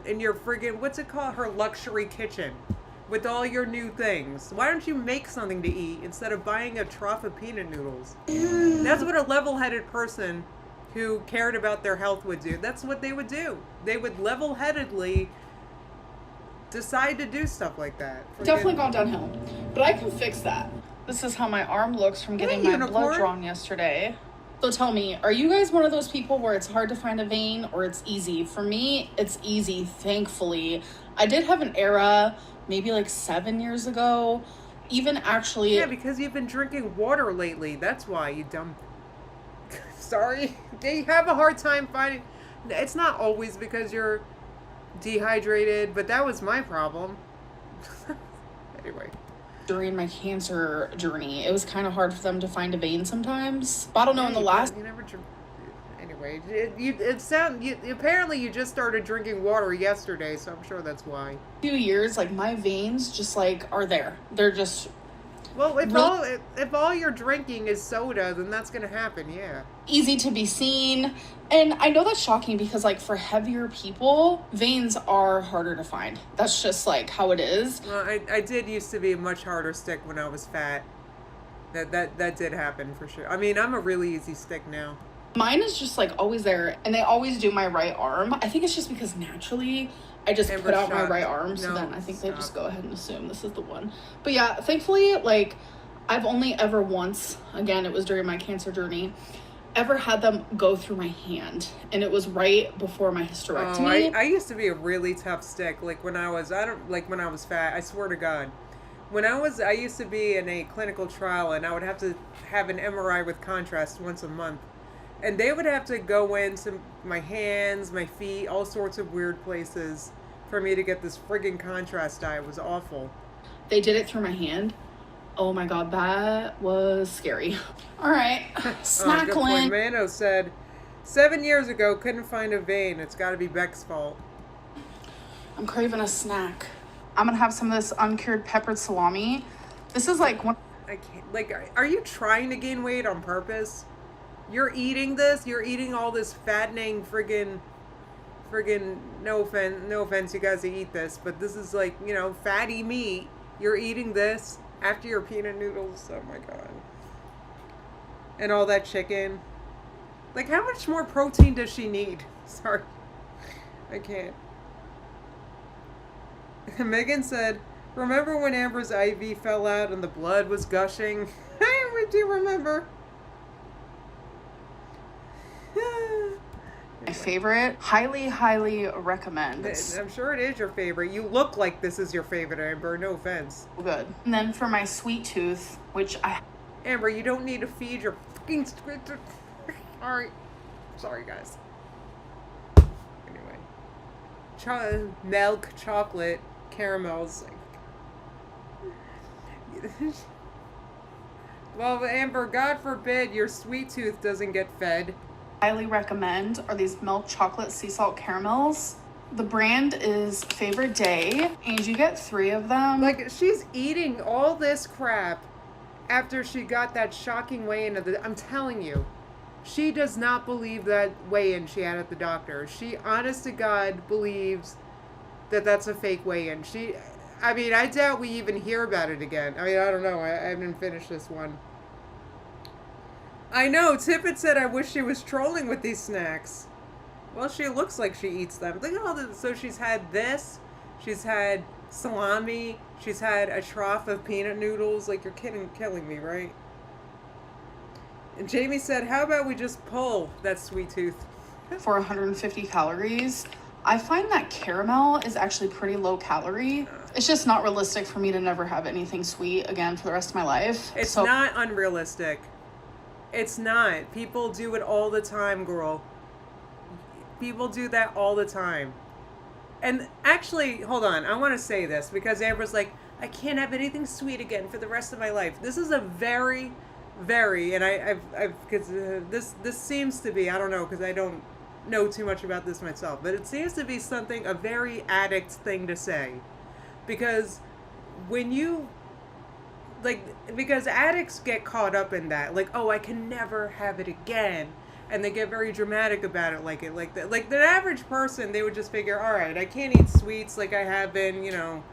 friggin', what's it called? Her luxury kitchen. With all your new things. Why don't you make something to eat instead of buying a trough of peanut noodles? That's what a level-headed person who cared about their health would do. That's what they would do. They would level-headedly decide to do stuff like that. Definitely gone downhill. But I can fix that. This is how my arm looks from getting my blood drawn yesterday. So tell me, are you guys one of those people where it's hard to find a vein or it's easy? For me, it's easy, thankfully. I did have an era maybe like 7 years ago, even actually. Yeah, because you've been drinking water lately. That's why, you dumb. Sorry. They have a hard time finding. It's not always because you're dehydrated, but that was my problem. Anyway. During my cancer journey, it was kind of hard for them to find a vein sometimes. But I don't know, in the last. You never drink. Anyway, apparently you just started drinking water yesterday, so I'm sure that's why. Few years, like my veins just like are there. They're just. Well, if all you're drinking is soda, then that's gonna happen. Yeah. Easy to be seen, and I know that's shocking because like for heavier people, veins are harder to find. That's just like how it is. Well, I did used to be a much harder stick when I was fat. That did happen for sure. I mean, I'm a really easy stick now. Mine is just like always there, and they always do my right arm. I think it's just because naturally I just put out my right arm, so then I think they just go ahead and assume this is the one. But yeah, thankfully, like I've only ever once, again, it was during my cancer journey, ever had them go through my hand, and it was right before my hysterectomy. I used to be a really tough stick. Like when I was when I was fat. I swear to God, I used to be in a clinical trial, and I would have to have an MRI with contrast once a month, and they would have to go into my hands, my feet, all sorts of weird places for me to get this friggin' contrast dye. It was awful. They did it through my hand. Oh my God, that was scary. All right, snackling. Mano said, 7 years ago, couldn't find a vein. It's got to be Beck's fault. I'm craving a snack. I'm gonna have some of this uncured peppered salami. This is like one. I can't. Like, are you trying to gain weight on purpose? You're eating this. You're eating all this fattening friggin'. No offense, you guys that eat this, but this is like, you know, fatty meat. You're eating this after your peanut noodles. Oh my God. And all that chicken. Like, how much more protein does she need? Sorry. I can't. Megan said, remember when Amber's IV fell out and the blood was gushing? I do remember. My favorite. Highly recommend. I'm sure it is your favorite. You look like this is your favorite, Amber. No offense. Good. And then for my sweet tooth, which Amber, you don't need to feed your fucking squid. Sorry, guys. Anyway. Milk, chocolate, caramels. Well, Amber, God forbid your sweet tooth doesn't get fed. Highly recommend are these milk chocolate sea salt caramels. The brand is Favorite Day, and you get 3 of them. Like, she's eating all this crap after she got that shocking weigh-in I'm telling you, she does not believe that weigh-in she had at the doctor. She, honest to God, believes that that's a fake weigh-in. I doubt we even hear about it again. I don't know. I haven't finished this one. I know, Tippett said I wish she was trolling with these snacks. Well, she looks like she eats them. Look at all this. So she's had this, she's had salami, she's had a trough of peanut noodles. Like, you're killing me, right? And Jamie said, how about we just pull that sweet tooth? For 150 calories. I find that caramel is actually pretty low calorie. It's just not realistic for me to never have anything sweet again for the rest of my life. It's not unrealistic. It's not. People do it all the time, girl. People do that all the time. And actually, hold on. I want to say this because Amber's like, I can't have anything sweet again for the rest of my life. This is a very, and because this seems to be, I don't know, because I don't know too much about this myself, but it seems to be a very addict thing to say. Because when you, because addicts get caught up in that, like, oh, I can never have it again, and they get very dramatic about it, like the average person, they would just figure, all right, I can't eat sweets like I have been, you know.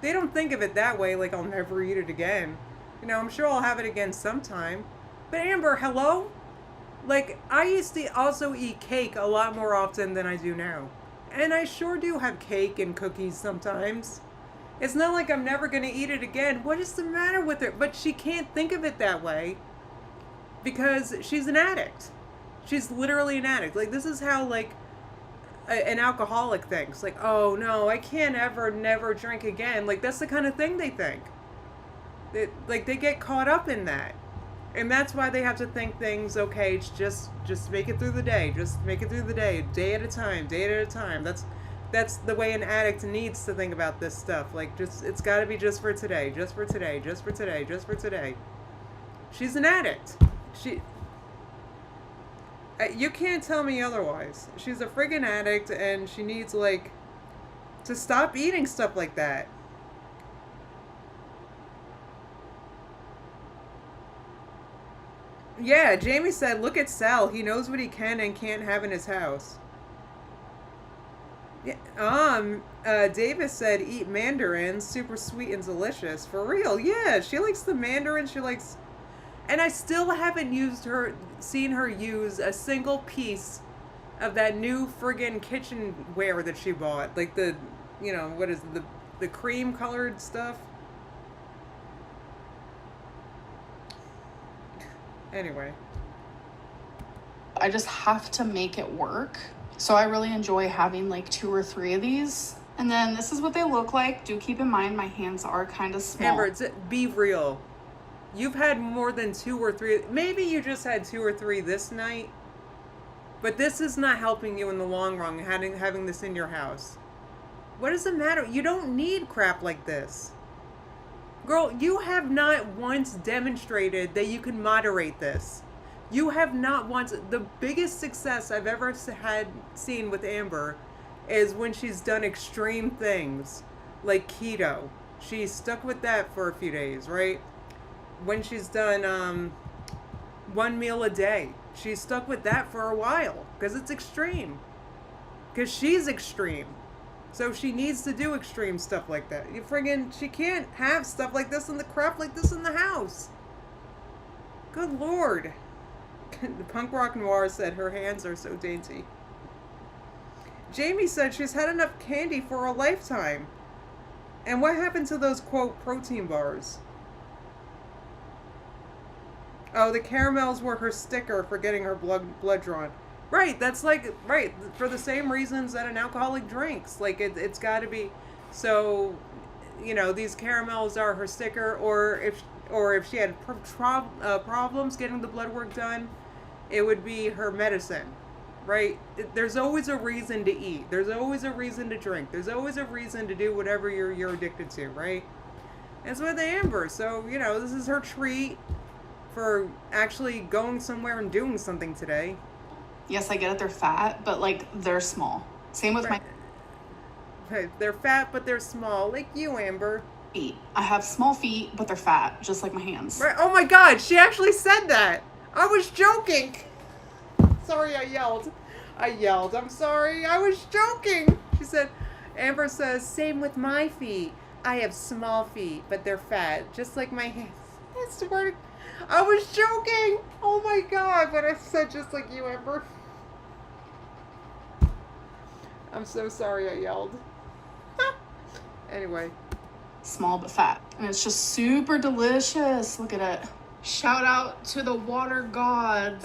They don't think of it that way, like, I'll never eat it again. You know, I'm sure I'll have it again sometime. But Amber, hello? Like, I used to also eat cake a lot more often than I do now, and I sure do have cake and cookies sometimes. It's not like I'm never going to eat it again. What is the matter with her? But she can't think of it that way because she's an addict. She's literally an addict. Like, this is how, like, an alcoholic thinks. Like, oh, no, I can't never drink again. Like, that's the kind of thing they think. They get caught up in that. And that's why they have to think things, okay, it's just make it through the day. Just make it through the day. Day at a time. That's the way an addict needs to think about this stuff. Like, it's got to be just for today, just for today, just for today, just for today. She's an addict. You can't tell me otherwise. She's a friggin' addict, and she needs, like, to stop eating stuff like that. Yeah, Jamie said, look at Sal. He knows what he can and can't have in his house. Yeah, Davis said, eat mandarins, super sweet and delicious. For real, yeah, she likes the mandarins, and I still haven't seen her use a single piece of that new friggin' kitchenware that she bought. Like the, you know, what is it, the cream colored stuff? Anyway. I just have to make it work. So I really enjoy having like 2 or 3 of these. And then this is what they look like. Do keep in mind my hands are kind of small. Amber, be real. You've had more than 2 or 3. Maybe you just had 2 or 3 this night. But this is not helping you in the long run, having this in your house. What does it matter? You don't need crap like this. Girl, you have not once demonstrated that you can moderate this. You have not once. The biggest success I've ever seen with Amber is when she's done extreme things like keto. She's stuck with that for a few days, right? When she's done 1 meal a day, she's stuck with that for a while because it's extreme. Because she's extreme. So she needs to do extreme stuff like that. She can't have stuff like this and the crap like this in the house. Good Lord. The Punk Rock Noir said her hands are so dainty. Jamie said she's had enough candy for a lifetime. And what happened to those, quote, protein bars? Oh, the caramels were her sticker for getting her blood drawn. Right, that's like, right, for the same reasons that an alcoholic drinks. Like, it's got to be, so, you know, these caramels are her sticker, or if she had problems getting the blood work done, it would be her medicine, right? There's always a reason to eat. There's always a reason to drink. There's always a reason to do whatever you're addicted to, right? It's with Amber, so, you know, this is her treat for actually going somewhere and doing something today. Yes, I get it, they're fat, but like they're small. Same with my They're fat, but they're small, like you, Amber. feet. I have small feet, but they're fat, just like my hands. Right. Oh my God, she actually said that. I was joking. Sorry, I yelled. I'm sorry. I was joking. She said, Amber says, same with my feet. I have small feet, but they're fat, just like my hands. I swear to, I was joking. Oh my God, but I said just like you, Amber. I'm so sorry I yelled. Anyway. Small but fat. And it's just super delicious. Look at it. Shout out to the water gods.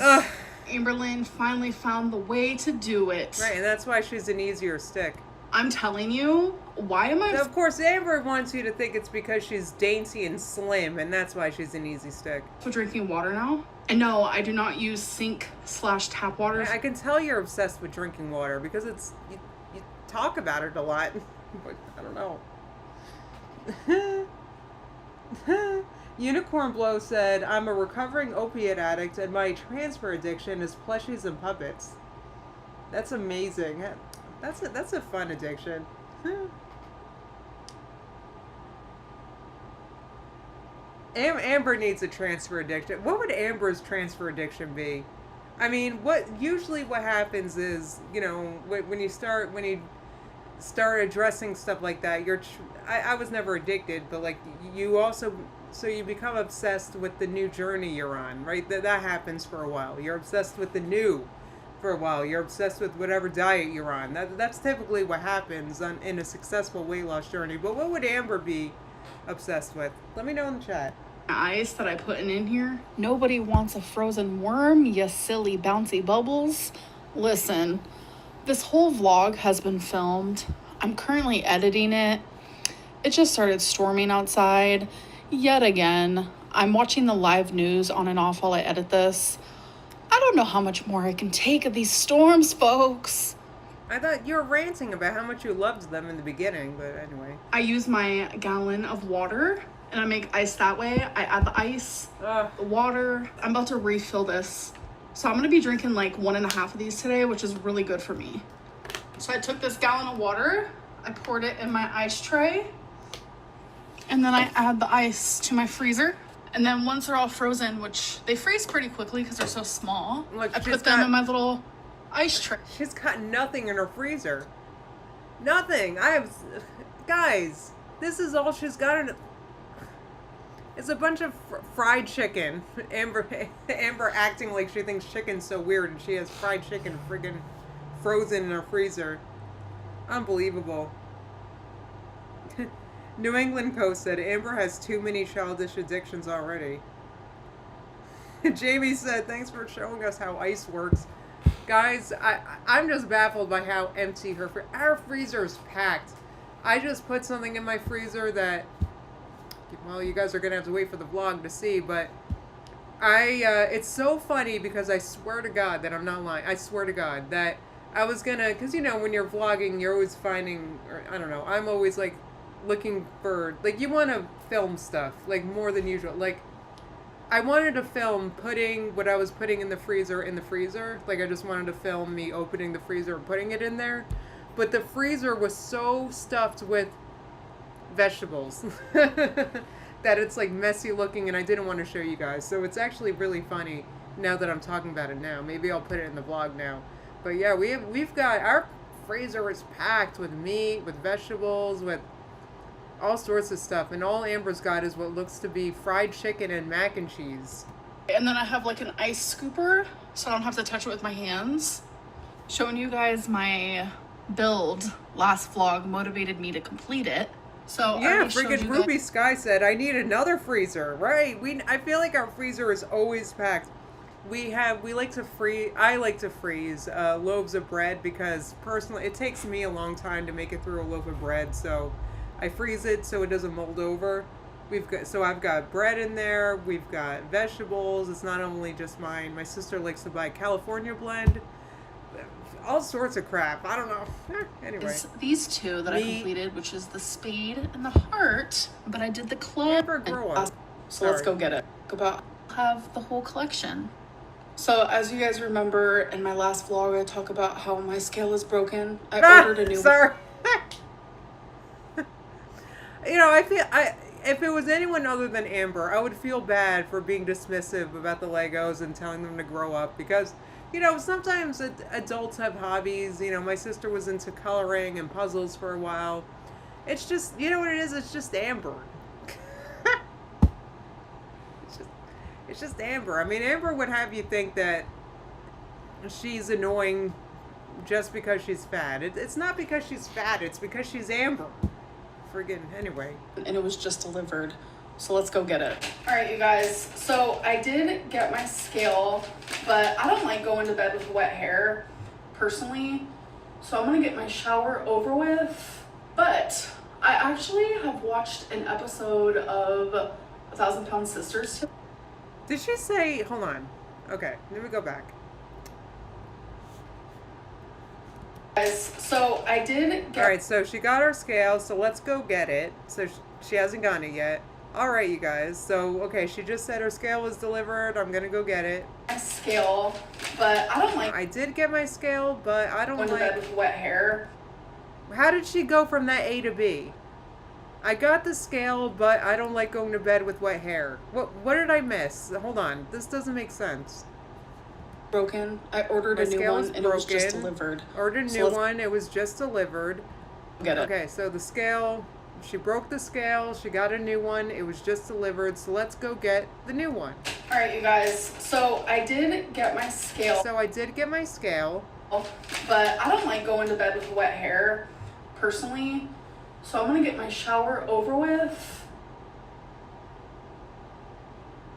Amberlynn finally found the way to do it. Right, and that's why she's an easier stick. I'm telling you, why am I... Now, of course, Amber wants you to think it's because she's dainty and slim, and that's why she's an easy stick. for drinking water now? And no, I do not use sink/tap water. I can tell you're obsessed with drinking water because it's you talk about it a lot, but I don't know. Unicorn Blow said, I'm a recovering opiate addict and my transfer addiction is plushies and puppets. That's amazing. That's a fun addiction. Amber needs a transfer addiction. What would Amber's transfer addiction be? I mean, what happens is, you know, when you start addressing stuff like that, I was never addicted, but like you also, so you become obsessed with the new journey you're on, right? That happens for a while. You're obsessed with the new for a while. You're obsessed with whatever diet you're on. That's typically what happens in a successful weight loss journey. But what would Amber be obsessed with? Let me know in the chat. Ice that I put in here. Nobody wants a frozen worm, you silly bouncy bubbles. Listen, this whole vlog has been filmed. I'm currently editing it. It just started storming outside yet again. I'm watching the live news on and off while I edit this. I don't know how much more I can take of these storms, folks. I thought you were ranting about how much you loved them in the beginning, but anyway. I use my gallon of water and I make ice that way. I add the ice, the water. I'm about to refill this. So I'm gonna be drinking like 1.5 of these today, which is really good for me. So I took this gallon of water, I poured it in my ice tray, and then I add the ice to my freezer. And then once they're all frozen, which they freeze pretty quickly because they're so small, Look, I put them in my little ice tray. She's got nothing in her freezer. Nothing. Guys, this is all she's got in it. It's a bunch of fried chicken. Amber acting like she thinks chicken's so weird and she has fried chicken friggin' frozen in her freezer. Unbelievable. New England Coast said, Amber has too many childish addictions already. Jamie said, thanks for showing us how ice works. Guys, I'm just baffled by how empty our freezer is packed. I just put something in my freezer that, well, you guys are gonna have to wait for the vlog to see, but it's so funny because I swear to God that I'm not lying. I swear to God that I was gonna, because you know, when you're vlogging, you're always finding, or I don't know, I'm always like looking for, like, you want to film stuff, like, more than usual. Like, I wanted to film putting what I was putting in the freezer. Like, I just wanted to film me opening the freezer and putting it in there. But the freezer was so stuffed with vegetables that it's like messy looking, and I didn't want to show you guys. So it's actually really funny now that I'm talking about it now. Maybe I'll put it in the vlog now. But yeah, we've got, our freezer is packed with meat, with vegetables, with all sorts of stuff, and all Amber's got is what looks to be fried chicken and mac and cheese. And then I have like an ice scooper, so I don't have to touch it with my hands. Showing you guys my build last vlog motivated me to complete it. So yeah, freaking Ruby Sky said, I need another freezer. Right. I feel like our freezer is always packed. I like to freeze loaves of bread, because personally it takes me a long time to make it through a loaf of bread, so I freeze it so it doesn't mold over. I've got bread in there, we've got vegetables. It's not only just mine. My sister likes to buy California blend. All sorts of crap. I don't know. Anyway. These two that I completed, which is the spade and the heart, but I did the claw. Never grow up. So let's go get it. Have the whole collection. So as you guys remember, in my last vlog, I talk about how my scale is broken. I ordered a new one. Sorry. You know, if it was anyone other than Amber, I would feel bad for being dismissive about the Legos and telling them to grow up, because, you know, sometimes adults have hobbies. You know, my sister was into coloring and puzzles for a while. It's just, you know what it is? It's just Amber. It's just Amber. I mean, Amber would have you think that she's annoying just because she's fat. It's not because she's fat. It's because she's Amber. Friggin' anyway. And it was just delivered. So let's go get it. All right, you guys. So I did get my scale, but I don't like going to bed with wet hair, personally. So I'm gonna get my shower over with. But I actually have watched an episode of 1,000 Pound Sisters. Did she say, hold on. Okay, let me go back. Guys, so I did get... Alright, so she got her scale, so let's go get it. So she hasn't gotten it yet. Alright, you guys. So, okay, she just said her scale was delivered. I'm gonna go get it. My scale, but I don't like... I did get my scale, but I don't going to bed with wet hair. How did she go from that A to B? I got the scale, but I don't like going to bed with wet hair. What did I miss? Hold on. This doesn't make sense. Broken. I ordered a new one, and it was just delivered. Ordered a new one. It was just delivered. Get it. Okay, so the scale, she broke the scale. She got a new one. It was just delivered. So let's go get the new one. All right, you guys. So I did get my scale. But I don't like going to bed with wet hair, personally. So I'm gonna get my shower over with.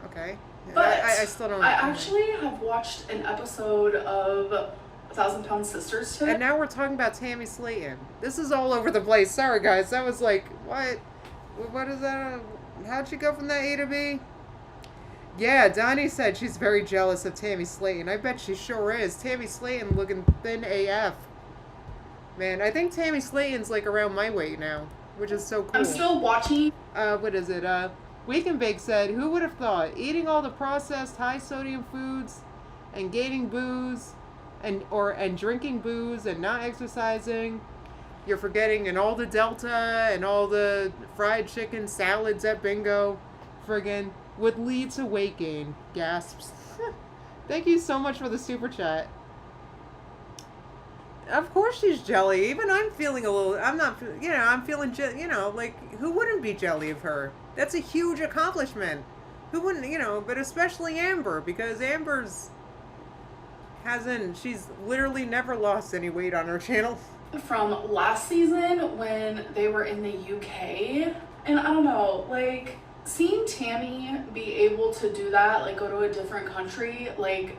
Okay. But I still don't. I actually have watched an episode of 1,000 Pound Sisters today. And now we're talking about Tammy Slayton. This is all over the place. Sorry, guys. That was like, what? What is that? How'd she go from that A to B? Yeah, Donnie said she's very jealous of Tammy Slayton. I bet she sure is. Tammy Slayton looking thin AF. Man, I think Tammy Slayton's like around my weight now, which is so cool. I'm still watching. What is it? Wake and Bake said, who would have thought eating all the processed high sodium foods and gaining booze and drinking booze and not exercising, you're forgetting, and all the Delta and all the fried chicken salads at Bingo, friggin', would lead to weight gain. Gasps. Thank you so much for the super chat. Of course she's jelly. Even I'm feeling a little, I'm feeling, like, who wouldn't be jelly of her? That's a huge accomplishment. Who wouldn't, but especially Amber, because she's literally never lost any weight on her channel. From last season when they were in the UK, and I don't know, like, seeing Tammy be able to do that, like, go to a different country, like,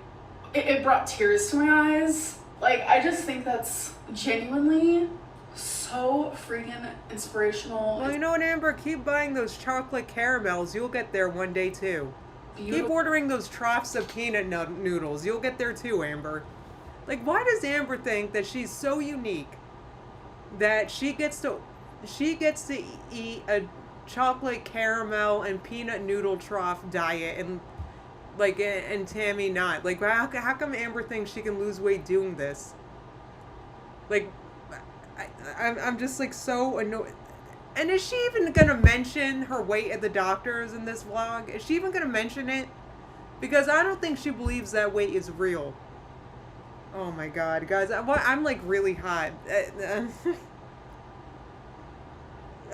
it brought tears to my eyes. Like, I just think that's genuinely so freaking inspirational. Well, you know what, Amber? Keep buying those chocolate caramels. You'll get there one day, too. Beautiful. Keep ordering those troughs of peanut noodles. You'll get there, too, Amber. Like, why does Amber think that she's so unique that she gets to eat a chocolate caramel and peanut noodle trough diet and Tammy not? Like, how come Amber thinks she can lose weight doing this? Like, I'm just like so annoyed. And is she even gonna mention her weight at the doctor's in this vlog? Is she even gonna mention it? Because I don't think she believes that weight is real. Oh my god, guys, I'm like really hot.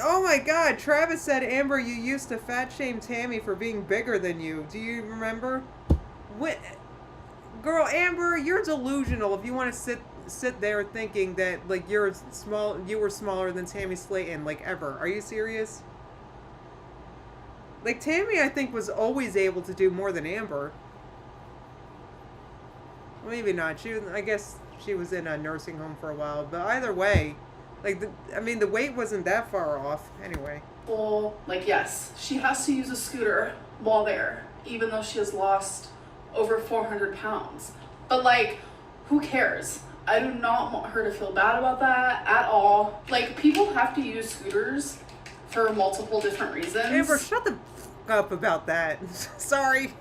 Oh my god, Travis said, Amber, you used to fat shame Tammy for being bigger than you. Do you remember? Girl, Amber, you're delusional if you want to sit there thinking that like you were smaller than Tammy Slayton, like ever. Are you serious? Like Tammy, I think, was always able to do more than Amber. Maybe not. I guess she was in a nursing home for a while, but either way, like the weight wasn't that far off anyway. Well, like, yes, she has to use a scooter while there, even though she has lost over 400 pounds. But like, who cares? I do not want her to feel bad about that at all. Like, people have to use scooters for multiple different reasons. Amber, shut the f up about that. Sorry.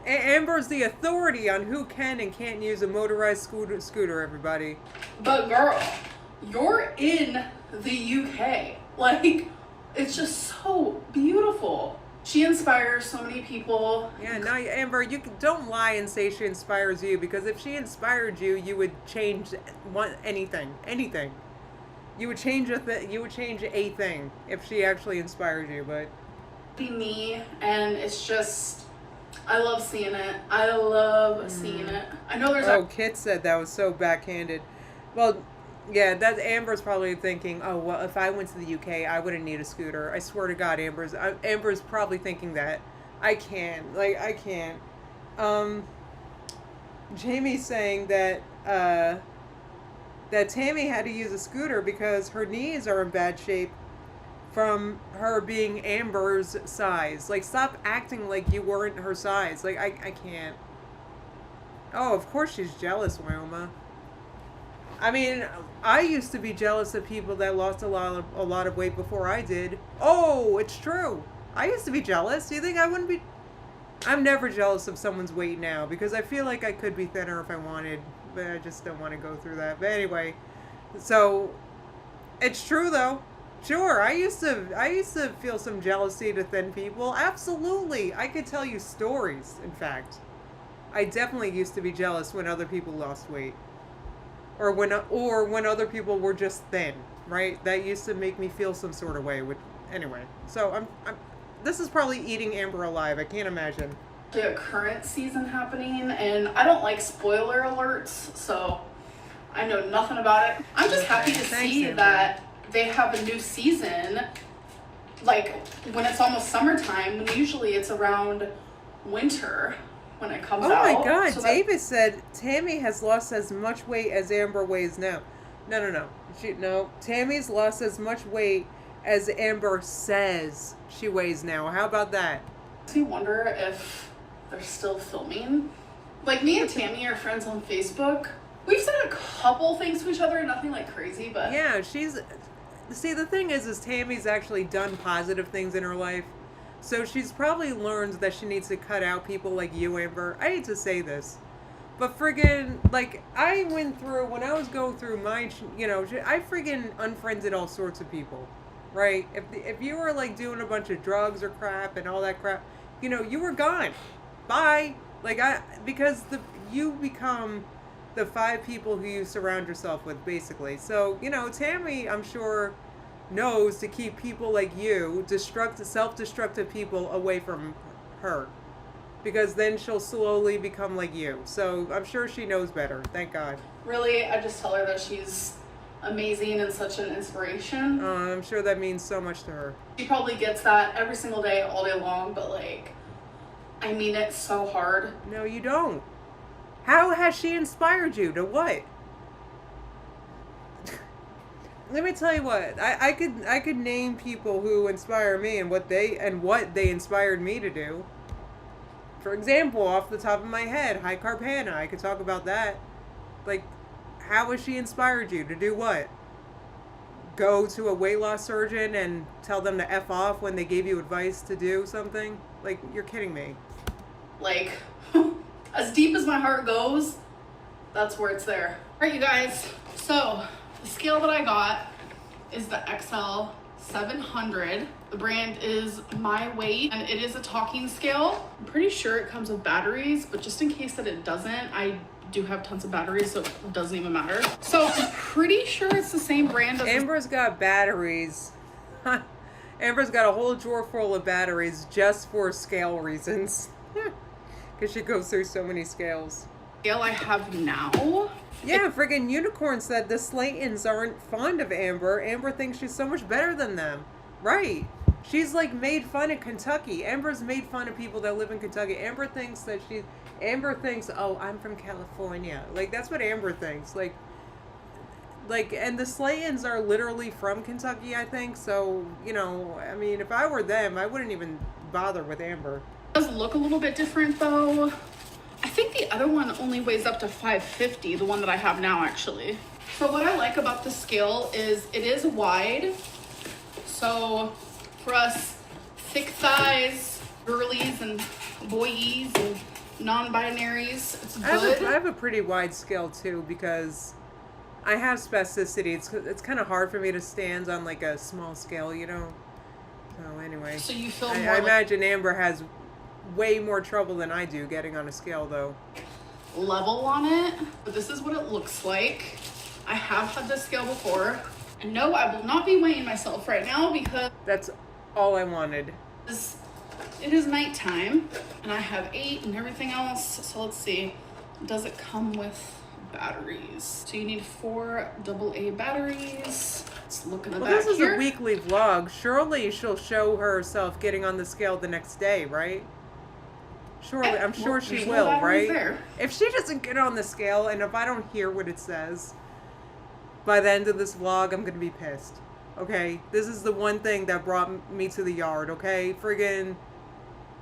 Amber's the authority on who can and can't use a motorized scooter, everybody. But girl, you're in the UK. Like, it's just so beautiful. She inspires so many people. Yeah, no, Amber, you don't lie and say she inspires you, because if she inspired you, you would change anything. You would change a thing if she actually inspired you, but be me, and it's just, I love seeing it. I love seeing it. I know there's Kit said that was so backhanded. Well, yeah, that Amber's probably thinking, oh, well, if I went to the UK, I wouldn't need a scooter. I swear to God, Amber's probably thinking that. I can't. Jamie's saying that that Tammy had to use a scooter because her knees are in bad shape from her being Amber's size. Like, stop acting like you weren't her size. Like, I can't. Oh, of course she's jealous, Wilma. I mean, I used to be jealous of people that lost a lot of weight before I did. Oh, it's true. I used to be jealous. Do you think I wouldn't be? I'm never jealous of someone's weight now because I feel like I could be thinner if I wanted, but I just don't want to go through that. But anyway, so it's true though. Sure, I used to feel some jealousy to thin people. Absolutely. I could tell you stories, in fact. I definitely used to be jealous when other people lost weight. Or when other people were just thin, right? That used to make me feel some sort of way. Anyway, so this is probably eating Amber alive. I can't imagine. The current season happening, and I don't like spoiler alerts, so I know nothing about it. I'm just happy to see that they have a new season, like when it's almost summertime, when usually it's around winter when it comes out. Oh my God, so David said Tammy has lost as much weight as Amber weighs now. No. Tammy's lost as much weight as Amber says she weighs now. How about that? Do you wonder if they're still filming? Like, me and Tammy are friends on Facebook. We've said a couple things to each other, nothing like crazy, but yeah, see, the thing is Tammy's actually done positive things in her life. So she's probably learned that she needs to cut out people like you, Amber. I hate to say this, but friggin', like, I went through, when I was going through my, I friggin' unfriended all sorts of people, right? If you were, like, doing a bunch of drugs or crap and all that crap, you were gone. Bye. Like, because you become the 5 people who you surround yourself with, basically. So, Tammy, I'm sure, knows to keep people like you, self-destructive people, away from her, because then she'll slowly become like you. So I'm sure she knows better. Thank God. Really, I just tell her that she's amazing and such an inspiration. I'm sure that means so much to her. She probably gets that every single day, all day long, but like, I mean it so hard. No, you don't. How has she inspired you? To what? Let me tell you what. I could name people who inspire me and what they inspired me to do. For example, off the top of my head, High Carpana. I could talk about that. Like, how has she inspired you to do what? Go to a weight loss surgeon and tell them to F off when they gave you advice to do something? Like, you're kidding me. Like, as deep as my heart goes, that's where it's there. All right, you guys. So, the scale that I got is the XL 700. The brand is My Weight, and it is a talking scale. I'm pretty sure it comes with batteries, but just in case that it doesn't, I do have tons of batteries, so it doesn't even matter. So I'm pretty sure it's the same brand as Amber's got batteries. Amber's got a whole drawer full of batteries just for scale reasons. Because she goes through so many scales. the scale I have now. Yeah, friggin' Unicorn said the Slaytons aren't fond of Amber. Amber thinks she's so much better than them. Right. She's like made fun of Kentucky. Amber's made fun of people that live in Kentucky. Amber thinks, oh, I'm from California. Like, that's what Amber thinks. Like, and the Slaytons are literally from Kentucky, I think. So, you know, I mean, if I were them, I wouldn't even bother with Amber. It does look a little bit different though. I think the other one only weighs up to 550, the one that I have now actually. So what I like about the scale is it is wide. So for us thick thighs, girlies and boyies and non-binaries, it's good. I have a pretty wide scale too because I have spasticity. It's kind of hard for me to stand on like a small scale, you know. So anyway, So you feel I imagine Amber has way more trouble than I do getting on a scale though. level on it, but this is what it looks like. I have had this scale before, and no, I will not be weighing myself right now because That's all I wanted. it is nighttime and I have 8 and everything else. So let's see, does it come with batteries? So you need 4 AA batteries. Let's look in the back This is here. a weekly vlog. Surely she'll show herself getting on the scale the next day, right? Surely, I'm sure she there's no will, batteries right? there. If she doesn't get on the scale and if I don't hear what it says by the end of this vlog, I'm gonna be pissed. Okay? This is the one thing that brought me to the yard, okay? Friggin'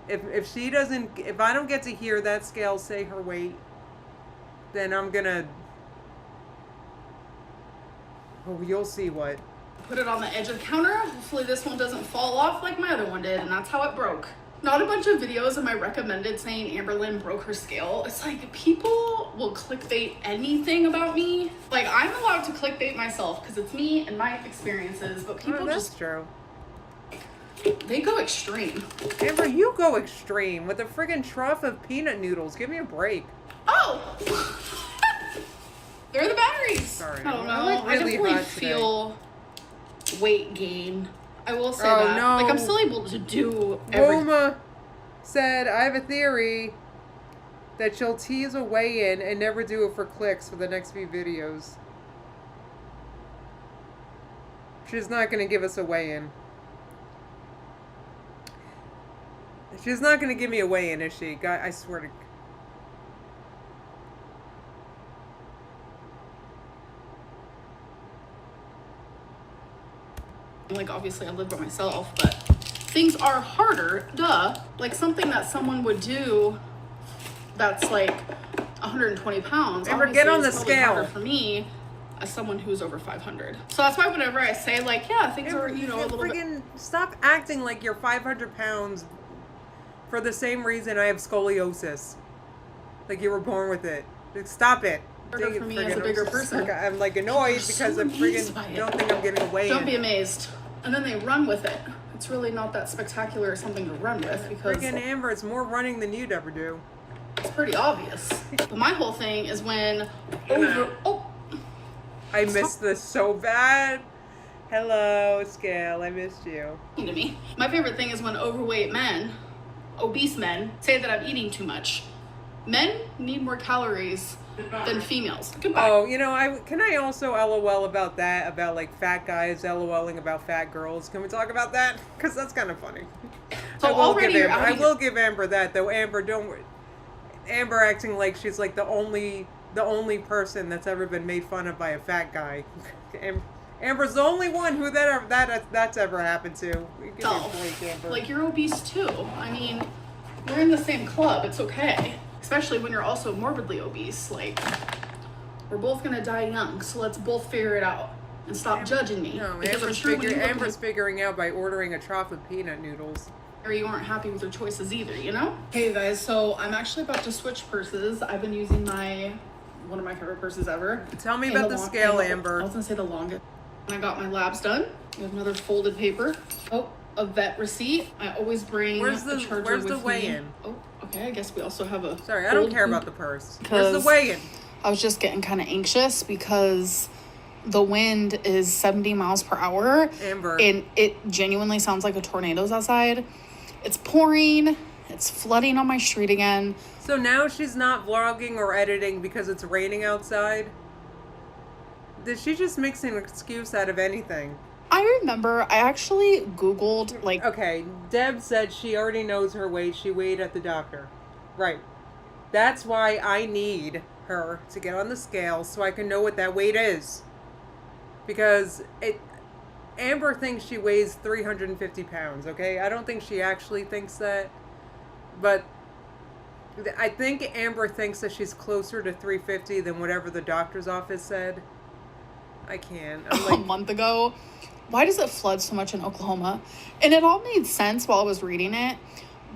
if I don't get to hear that scale say her weight, then I'm gonna, oh, you'll see what. Put it on the edge of the counter. Hopefully this one doesn't fall off like my other one did, and that's how it broke. Not a bunch of videos am I recommended saying Amberlynn broke her scale. It's like people will clickbait anything about me. Like, I'm allowed to clickbait myself because it's me and my experiences, but people That's just, true. they go extreme. Amber, you go extreme with a friggin' trough of peanut noodles. Give me a break. Oh! They're the batteries. Sorry. I don't know. I'm, like, I really definitely hot today. feel weight gain. I will say Oh, that. no. Like, I'm still able to do everything. Roma said, I have a theory that she'll tease a weigh-in and never do it for clicks for the next few videos. She's not going to give us a weigh-in. She's not going to give me a weigh-in, is she? God, I swear to... Like, obviously I live by myself, but things are harder, duh. Like, something that someone would do that's like 120 pounds. Amber, get on the is probably scale. harder for me as someone who's over 500. So that's why whenever I say, like, yeah, things are, you know, a little bit. Friggin' stop acting like you're 500 pounds for the same reason I have scoliosis. Like you were born with it. Like, stop it. Harder for me as a bigger person. I'm like annoyed So because I amazed by friggin' it. don't think I'm getting away. Don't be amazed. And then they run with it. It's really not that spectacular or something to run with because Friggin' Amber, it's more running than you'd ever do. it's pretty obvious. But my whole thing is when oh, I missed this so bad. Hello, Scale. I missed you. to me. My favorite thing is when overweight men, obese men, say that I'm eating too much. Men need more calories than females. Goodbye. Oh, you know, can I also LOL about that? About like fat guys LOLing about fat girls? Can we talk about that? Because that's kind of funny. So already you're I will give Amber that though. Amber, Amber acting like she's like the only person that's ever been made fun of by a fat guy. Amber's the only one who that's ever happened to. Give me a break, Amber. Like, you're obese too. I mean, we're in the same club. It's okay. Especially when you're also morbidly obese. Like, we're both gonna die young, so let's both figure it out and stop judging me. No, Amber's figuring out by ordering a trough of peanut noodles. Or you aren't happy with your choices either, you know? Hey guys, so I'm actually about to switch purses. I've been using one of my favorite purses ever. Tell me about the scale, Amber. I was gonna say the longest. I got my labs done. We have another folded paper. Oh, a vet receipt. I always bring a charger where's with the weigh-in? me. Oh, okay. I guess we also have a. Sorry, I don't care about the purse. Where's the weigh-in? I was just getting kind of anxious because the wind is 70 miles per hour. Amber. And it genuinely sounds like a tornado's outside. It's pouring. It's flooding on my street again. So now she's not vlogging or editing because it's raining outside? Did she just make an excuse out of anything? I remember I actually Googled, like... Okay, Deb said she already knows her weight. She weighed at the doctor. Right. That's why I need her to get on the scale so I can know what that weight is. Because Amber thinks she weighs 350 pounds, okay? I don't think she actually thinks that. But I think Amber thinks that she's closer to 350 than whatever the doctor's office said. I can't. I'm like, a month ago, why does it flood so much in Oklahoma? And it all made sense while I was reading it,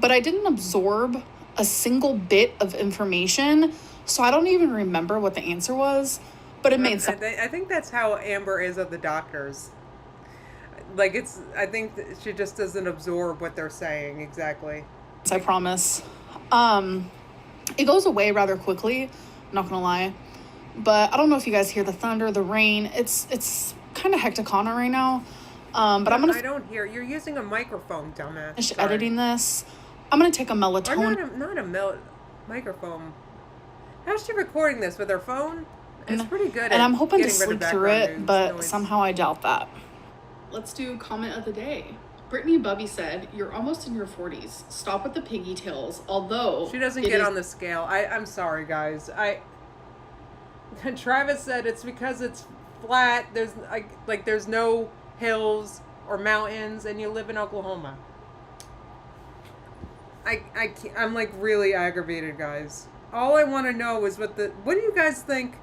but I didn't absorb a single bit of information, so I don't even remember what the answer was, but it made sense. I think that's how Amber is at the doctors. Like, I think that she just doesn't absorb what they're saying exactly. I promise. It goes away rather quickly, I'm not gonna lie. But I don't know if you guys hear the thunder, the rain. It's kind of hectic on it right now. But I'm gonna. I don't hear. You're using a microphone, dumbass. Finish editing this. I'm gonna take a melatonin. Or not a microphone. How's she recording this with her phone? It's pretty good. And I'm hoping to sleep through it, but somehow I doubt that. Let's do comment of the day. Brittany Bubby said, "You're almost in your 40s. Stop with the piggy tails." Although she doesn't get on the scale. I'm sorry, guys. Travis said it's because it's flat. There's no hills or mountains, and you live in Oklahoma. I'm like really aggravated, guys. All I want to know is what do you guys think?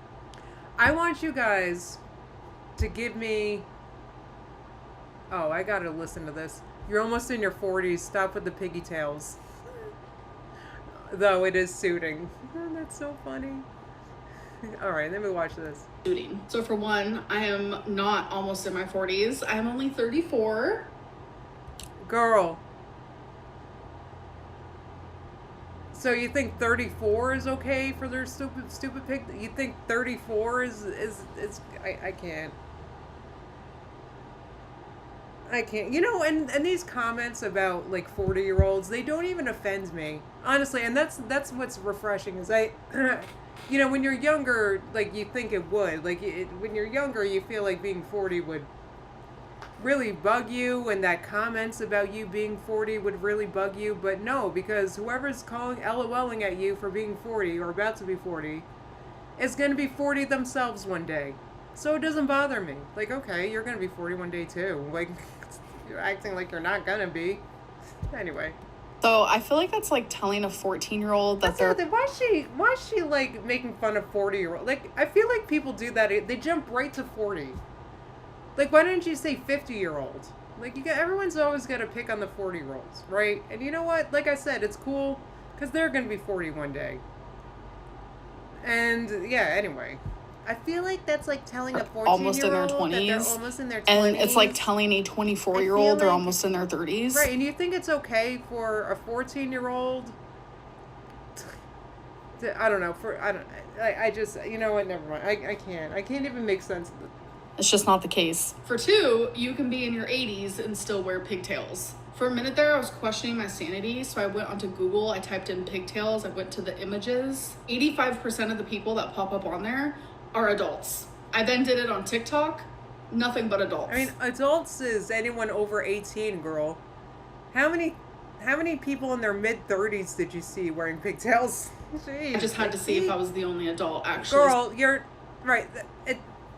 I want you guys to give me. Oh, I gotta listen to this. You're almost in your 40s. Stop with the piggy tails. Though it is suiting. Oh, that's so funny. All right, let me watch this. So for one, I am not almost in my 40s. I am only 34. Girl. So you think 34 is okay for their stupid pig? You think 34 is I can't. I can't. You know, and these comments about like 40-year-olds, they don't even offend me. Honestly, and that's what's refreshing is you know, when you're younger, like, you think it would. Like, when you're younger, you feel like being 40 would really bug you, and that comments about you being 40 would really bug you. But no, because whoever's LOLing at you for being 40 or about to be 40 is going to be 40 themselves one day. So it doesn't bother me. Like, okay, you're going to be 40 one day, too. Like, you're acting like you're not going to be. Anyway. So I feel like that's like telling a 14-year-old that why is she like making fun of 40-year-old? Like, I feel like people do that. They jump right to 40. Like, why didn't you say 50-year-old? Like, everyone's always got to pick on the 40-year-olds, right? And you know what? Like I said, it's cool because they're going to be 40 one day. And yeah, anyway. I feel like that's like telling a 14-year-old almost in their 20s, that they're almost in their 20s. And it's like telling a 24-year-old they're almost in their 30s. Right, and you think it's okay for a 14-year-old to, I don't know, I just, you know what, never mind. I can't even make sense of It's just not the case. For 2, you can be in your 80s and still wear pigtails. For a minute there, I was questioning my sanity, so I went onto Google, I typed in pigtails, I went to the images. 85% of the people that pop up on there are adults. I then did it on TikTok, nothing but adults. I mean, adults is anyone over 18, girl. How many people in their mid-30s did you see wearing pigtails? Jeez, I just had to see if I was the only adult, actually. Girl, you're right.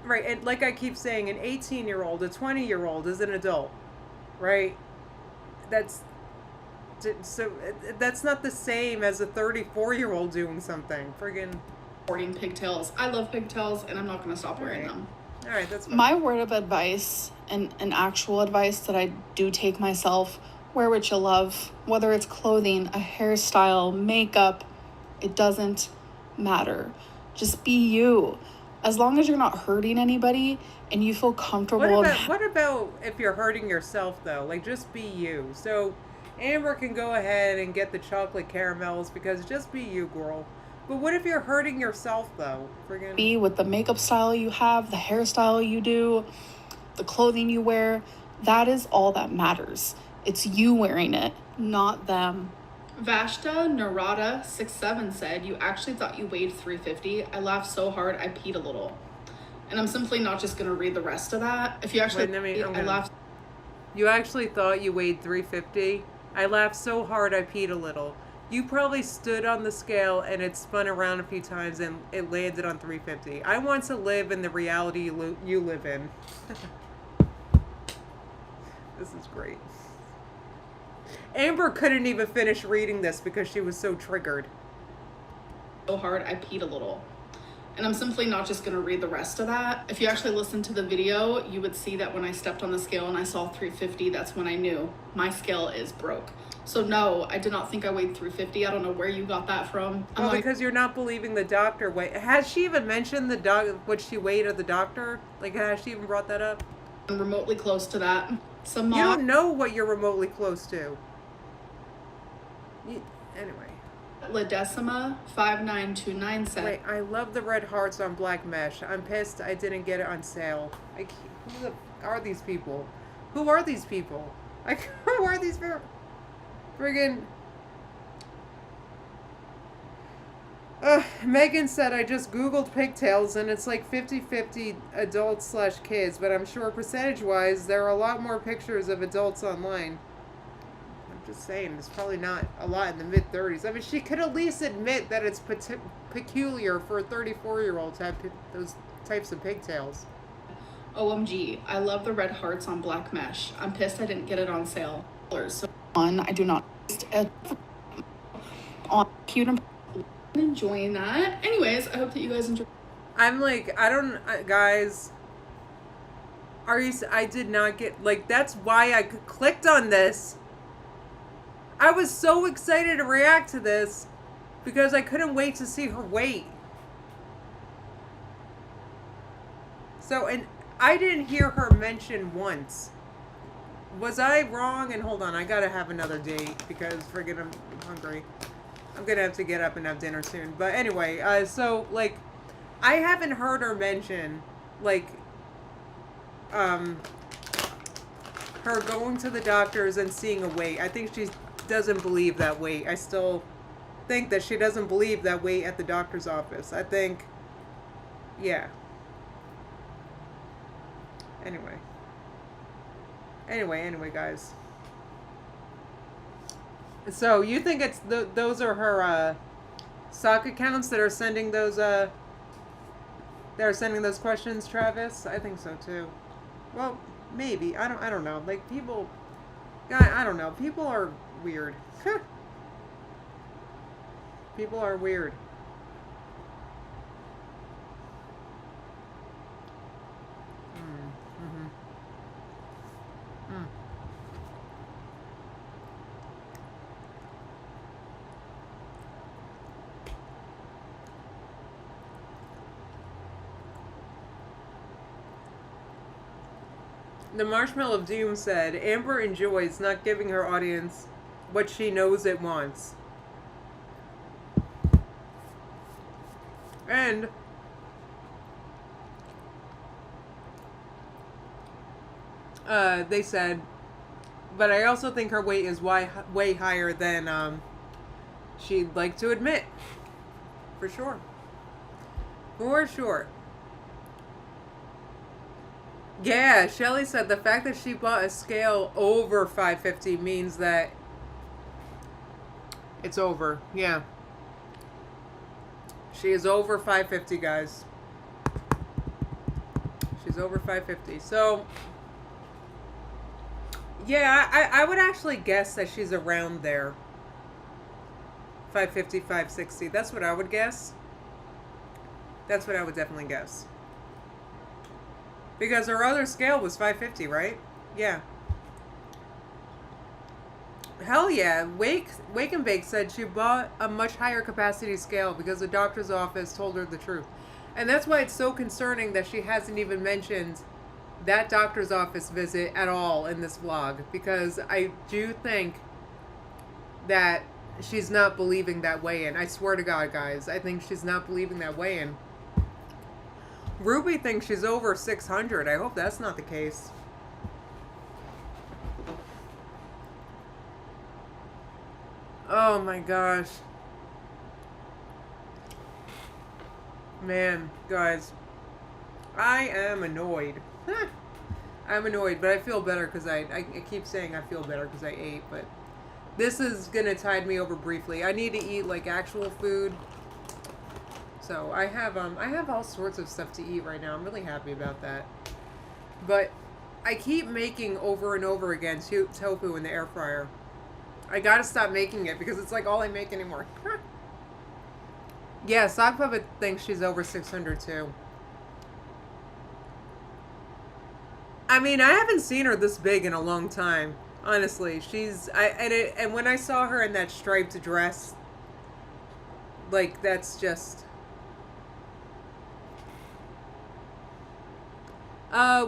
Right, and like I keep saying, an 18-year-old, a 20-year-old is an adult, right? That's not the same as a 34-year-old doing something. Friggin' sporting pigtails. I love pigtails, and I'm not going to stop wearing them. All right, that's fine. My word of advice and actual advice that I do take myself: wear what you love, whether it's clothing, a hairstyle, makeup. It doesn't matter. Just be you. As long as you're not hurting anybody and you feel comfortable. What about if you're hurting yourself, though? Like, just be you. So Amber can go ahead and get the chocolate caramels because just be you, girl. But what if you're hurting yourself, though? Friggin' be with the makeup style you have, the hairstyle you do, the clothing you wear. That is all that matters. It's you wearing it, not them. Vashta Narada 67 said, "You actually thought you weighed 350. I laughed so hard I peed a little." And I'm simply not just going to read the rest of that. If you actually, I laughed. You actually thought you weighed 350? I laughed so hard I peed a little. You probably stood on the scale and it spun around a few times and it landed on 350. I want to live in the reality you live in. This is great. Amber couldn't even finish reading this because she was so triggered. So hard I peed a little. And I'm simply not just going to read the rest of that. If you actually listen to the video, you would see that when I stepped on the scale and I saw 350, that's when I knew my scale is broke. So no, I did not think I weighed 350. I don't know where you got that from. Well, because you're not believing the doctor weight. Has she even mentioned what she weighed at the doctor? Like, has she even brought that up? I'm remotely close to that. You don't know what you're remotely close to. Anyway. Ladecima 5929 said, "Wait, I love the red hearts on black mesh. I'm pissed I didn't get it on sale. Who are these people? Who are these people? Like, who are these people? Friggin'." Megan said, "I just Googled pigtails and it's like 50-50 adults/kids, but I'm sure percentage-wise there are a lot more pictures of adults online." Just saying, there's probably not a lot in the mid-30s. I mean, she could at least admit that it's peculiar for a 34-year-old to have those types of pigtails. OMG, I love the red hearts on black mesh. I'm pissed I didn't get it on sale. So I do not on cute and enjoying that. Anyways, I hope that you guys enjoy. I'm like, guys, I did not get, like, that's why I clicked on this. I was so excited to react to this because I couldn't wait to see her weight. So, and I didn't hear her mention once. Was I wrong? And hold on, I gotta have another date because friggin' I'm hungry. I'm gonna have to get up and have dinner soon. But anyway, so, like, I haven't heard her mention, like, her going to the doctors and seeing a weight. I think she doesn't believe that weight. I still think that she doesn't believe that weight at the doctor's office. I think, yeah. Anyway, guys. So, you think it's those are her sock accounts that are sending those questions, Travis? I think so too. Well, maybe. I don't know. Like, people, I don't know. People are weird. People are weird. The Marshmallow of Doom said, "Amber enjoys not giving her audience what she knows it wants." And They said, but I also think her weight is way higher than she'd like to admit. For sure. For sure. Yeah, Shelly said the fact that she bought a scale over 550 means that it's over. Yeah. She is over 550, guys. She's over 550. So, yeah, I would actually guess that she's around there. 550, 560. That's what I would guess. That's what I would definitely guess. Because her other scale was 550, right? Yeah. Hell yeah. Wake and Bake said she bought a much higher capacity scale because the doctor's office told her the truth. And that's why it's so concerning that she hasn't even mentioned that doctor's office visit at all in this vlog. Because I do think that she's not believing that weigh-in. I swear to God, guys. I think she's not believing that weigh-in. Ruby thinks she's over 600. I hope that's not the case. Oh my gosh. Man, guys. I am annoyed. I'm annoyed, but I feel better because I keep saying I feel better because I ate, but this is going to tide me over briefly. I need to eat like actual food. So I have all sorts of stuff to eat right now. I'm really happy about that. But I keep making over and over again tofu in the air fryer. I gotta stop making it because it's like all I make anymore. Yeah, Sock Puppet thinks she's over 600 too. I mean, I haven't seen her this big in a long time. Honestly, and when I saw her in that striped dress, like that's just.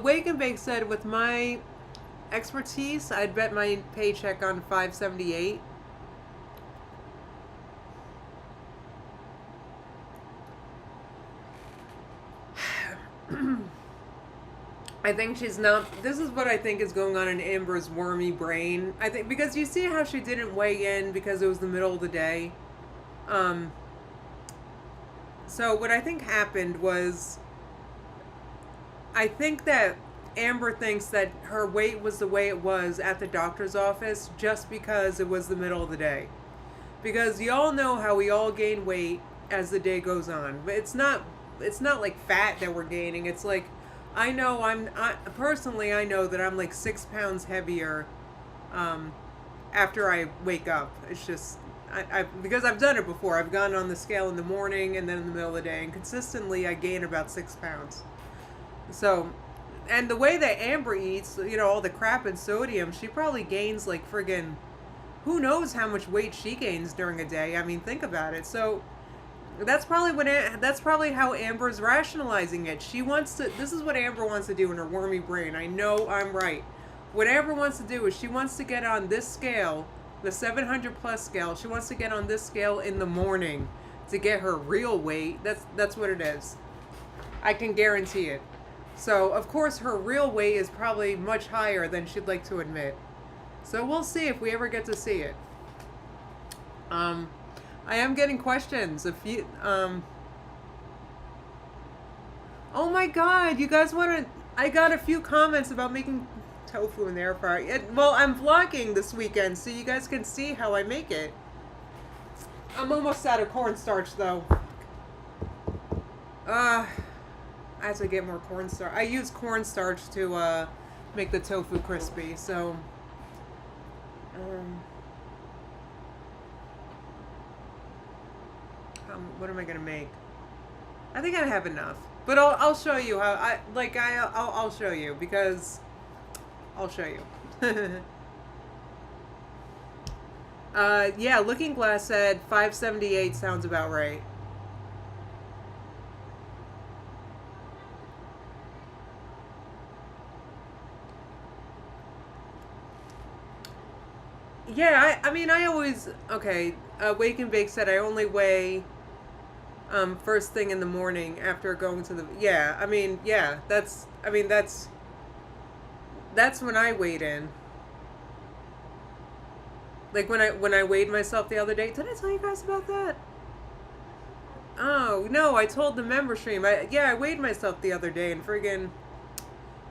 Wake and Bake said, with my expertise, I'd bet my paycheck on 578. I think she's not. This is what I think is going on in Amber's wormy brain. I think because you see how she didn't weigh in because it was the middle of the day. So what I think happened was, I think that Amber thinks that her weight was the way it was at the doctor's office just because it was the middle of the day. Because y'all know how we all gain weight as the day goes on. But it's not like fat that we're gaining. It's like, I personally know that I'm like 6 pounds heavier after I wake up. It's just, because I've done it before. I've gone on the scale in the morning and then in the middle of the day. And consistently I gain about 6 pounds. So, and the way that Amber eats, you know, all the crap and sodium, she probably gains like friggin', who knows how much weight she gains during a day. I mean, think about it. So, that's probably how Amber's rationalizing it. This is what Amber wants to do in her wormy brain. I know I'm right. What Amber wants to do is she wants to get on this scale, the 700 plus scale. She wants to get on this scale in the morning to get her real weight. That's what it is. I can guarantee it. So, of course, her real weight is probably much higher than she'd like to admit. So, we'll see if we ever get to see it. I am getting questions. Oh my God, you guys I got a few comments about making tofu in the air fryer. Well, I'm vlogging this weekend, so you guys can see how I make it. I'm almost out of cornstarch, though. I have to get more cornstarch. I use cornstarch to make the tofu crispy, so what am I gonna make? I think I have enough, but I'll show you how I'll show you because I'll show you. Yeah, Looking Glass said 578 sounds about right. Yeah, I mean, I always, okay, Wake and Bake said I only weigh first thing in the morning after going to the, yeah, I mean, yeah, that's That's when I weighed in. Like when I weighed myself the other day. Did I tell you guys about that? Oh no, I told the member stream. I weighed myself the other day and friggin',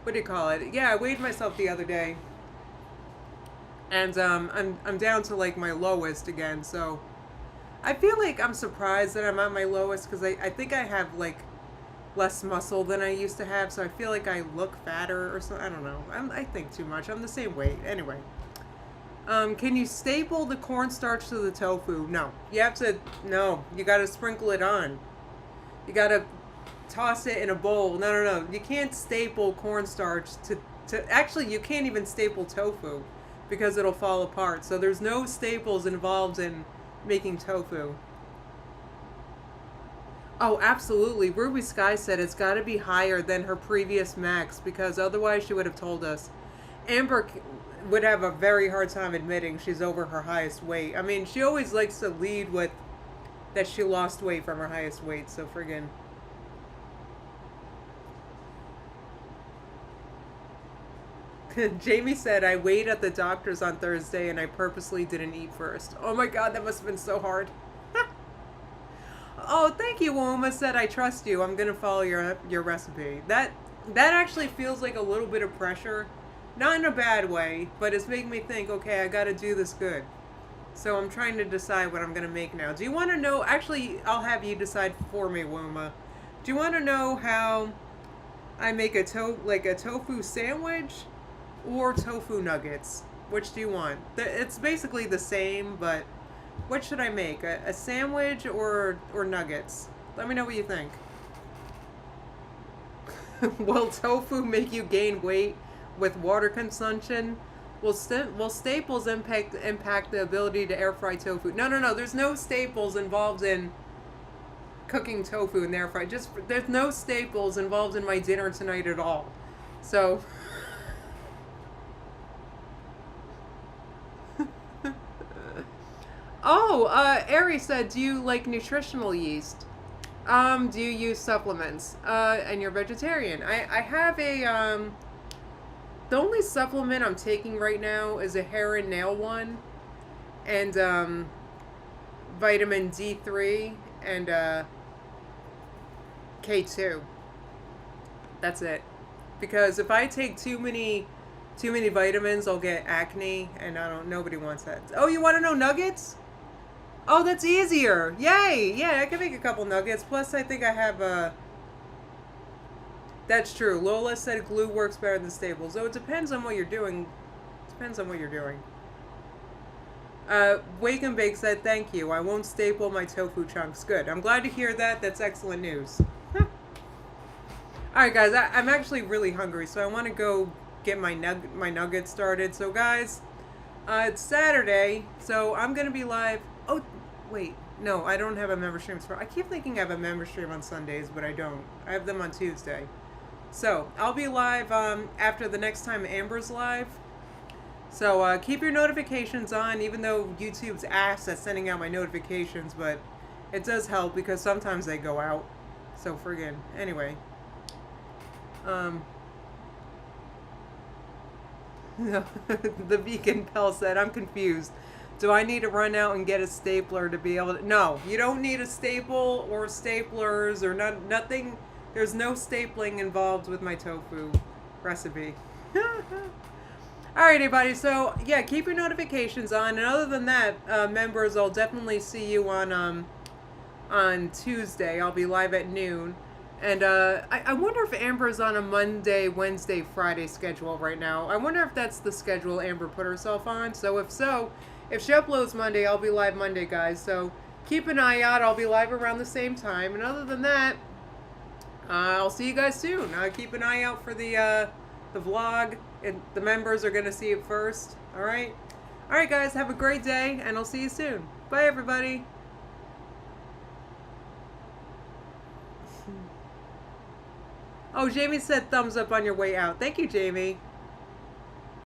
what do you call it? Yeah, I weighed myself the other day, and I'm down to like my lowest again. So I feel like I'm surprised that I'm at my lowest because I think I have like less muscle than I used to have. So I feel like I look fatter or something. I don't know. I think too much. I'm the same weight anyway. Can you staple the cornstarch to the tofu? No. You have to, no. You gotta sprinkle it on. You gotta toss it in a bowl. No. You can't staple cornstarch actually, you can't even staple tofu because it'll fall apart. So there's no staples involved in making tofu. Oh, absolutely. Ruby Sky said it's gotta be higher than her previous max because otherwise she would have told us. Amber would have a very hard time admitting she's over her highest weight. I mean, she always likes to lead with that she lost weight from her highest weight, so friggin'. Jamie said, I weighed at the doctor's on Thursday and I purposely didn't eat first. Oh my god, that must have been so hard. Oh, thank you, Woma said, I trust you. I'm gonna follow your recipe. That actually feels like a little bit of pressure. Not in a bad way, but it's making me think, okay, I gotta do this good. So I'm trying to decide what I'm gonna make now. Do you want to know, actually, I'll have you decide for me, Woma. Do you want to know how I make a tofu sandwich or tofu nuggets? Which do you want? It's basically the same, but what should I make? A sandwich or nuggets? Let me know what you think. Will tofu make you gain weight with water consumption? Will staples impact the ability to air fry tofu? No. There's no staples involved in cooking tofu in the air fry. There's no staples involved in my dinner tonight at all. So. Oh, Ari said, do you like nutritional yeast? Do you use supplements? And you're vegetarian. I have a, the only supplement I'm taking right now is a hair and nail one, and vitamin D3 and K2. That's it. Because if I take too many vitamins, I'll get acne, and nobody wants that. Oh, you want to know nuggets? Oh, that's easier. Yay! Yeah, I can make a couple nuggets. Plus, I think I have That's true. Lola said glue works better than staples. So it depends on what you're doing. Wake and Bake said, thank you. I won't staple my tofu chunks. Good. I'm glad to hear that. That's excellent news. Alright, guys. I'm actually really hungry, so I want to go get my nuggets started. So, guys, it's Saturday, so I'm going to be live. Oh, wait. No, I don't have a member stream. I keep thinking I have a member stream on Sundays, but I don't. I have them on Tuesday. So, I'll be live after the next time Amber's live. So, keep your notifications on, even though YouTube's ass at sending out my notifications, but it does help because sometimes they go out. So, friggin'. Anyway. The Beacon Pell said, I'm confused. Do I need to run out and get a stapler to be able to... No, you don't need a staple or staplers or nothing. There's no stapling involved with my tofu recipe. Alright, everybody. So, yeah, keep your notifications on. And other than that, members, I'll definitely see you on Tuesday. I'll be live at noon. And I wonder if Amber's on a Monday, Wednesday, Friday schedule right now. I wonder if that's the schedule Amber put herself on. So if she uploads Monday, I'll be live Monday, guys. So keep an eye out. I'll be live around the same time. And other than that, I'll see you guys soon. Keep an eye out for the vlog. The members are going to see it first. All right? All right, guys. Have a great day, and I'll see you soon. Bye, everybody. Oh, Jamie said thumbs up on your way out. Thank you, Jamie.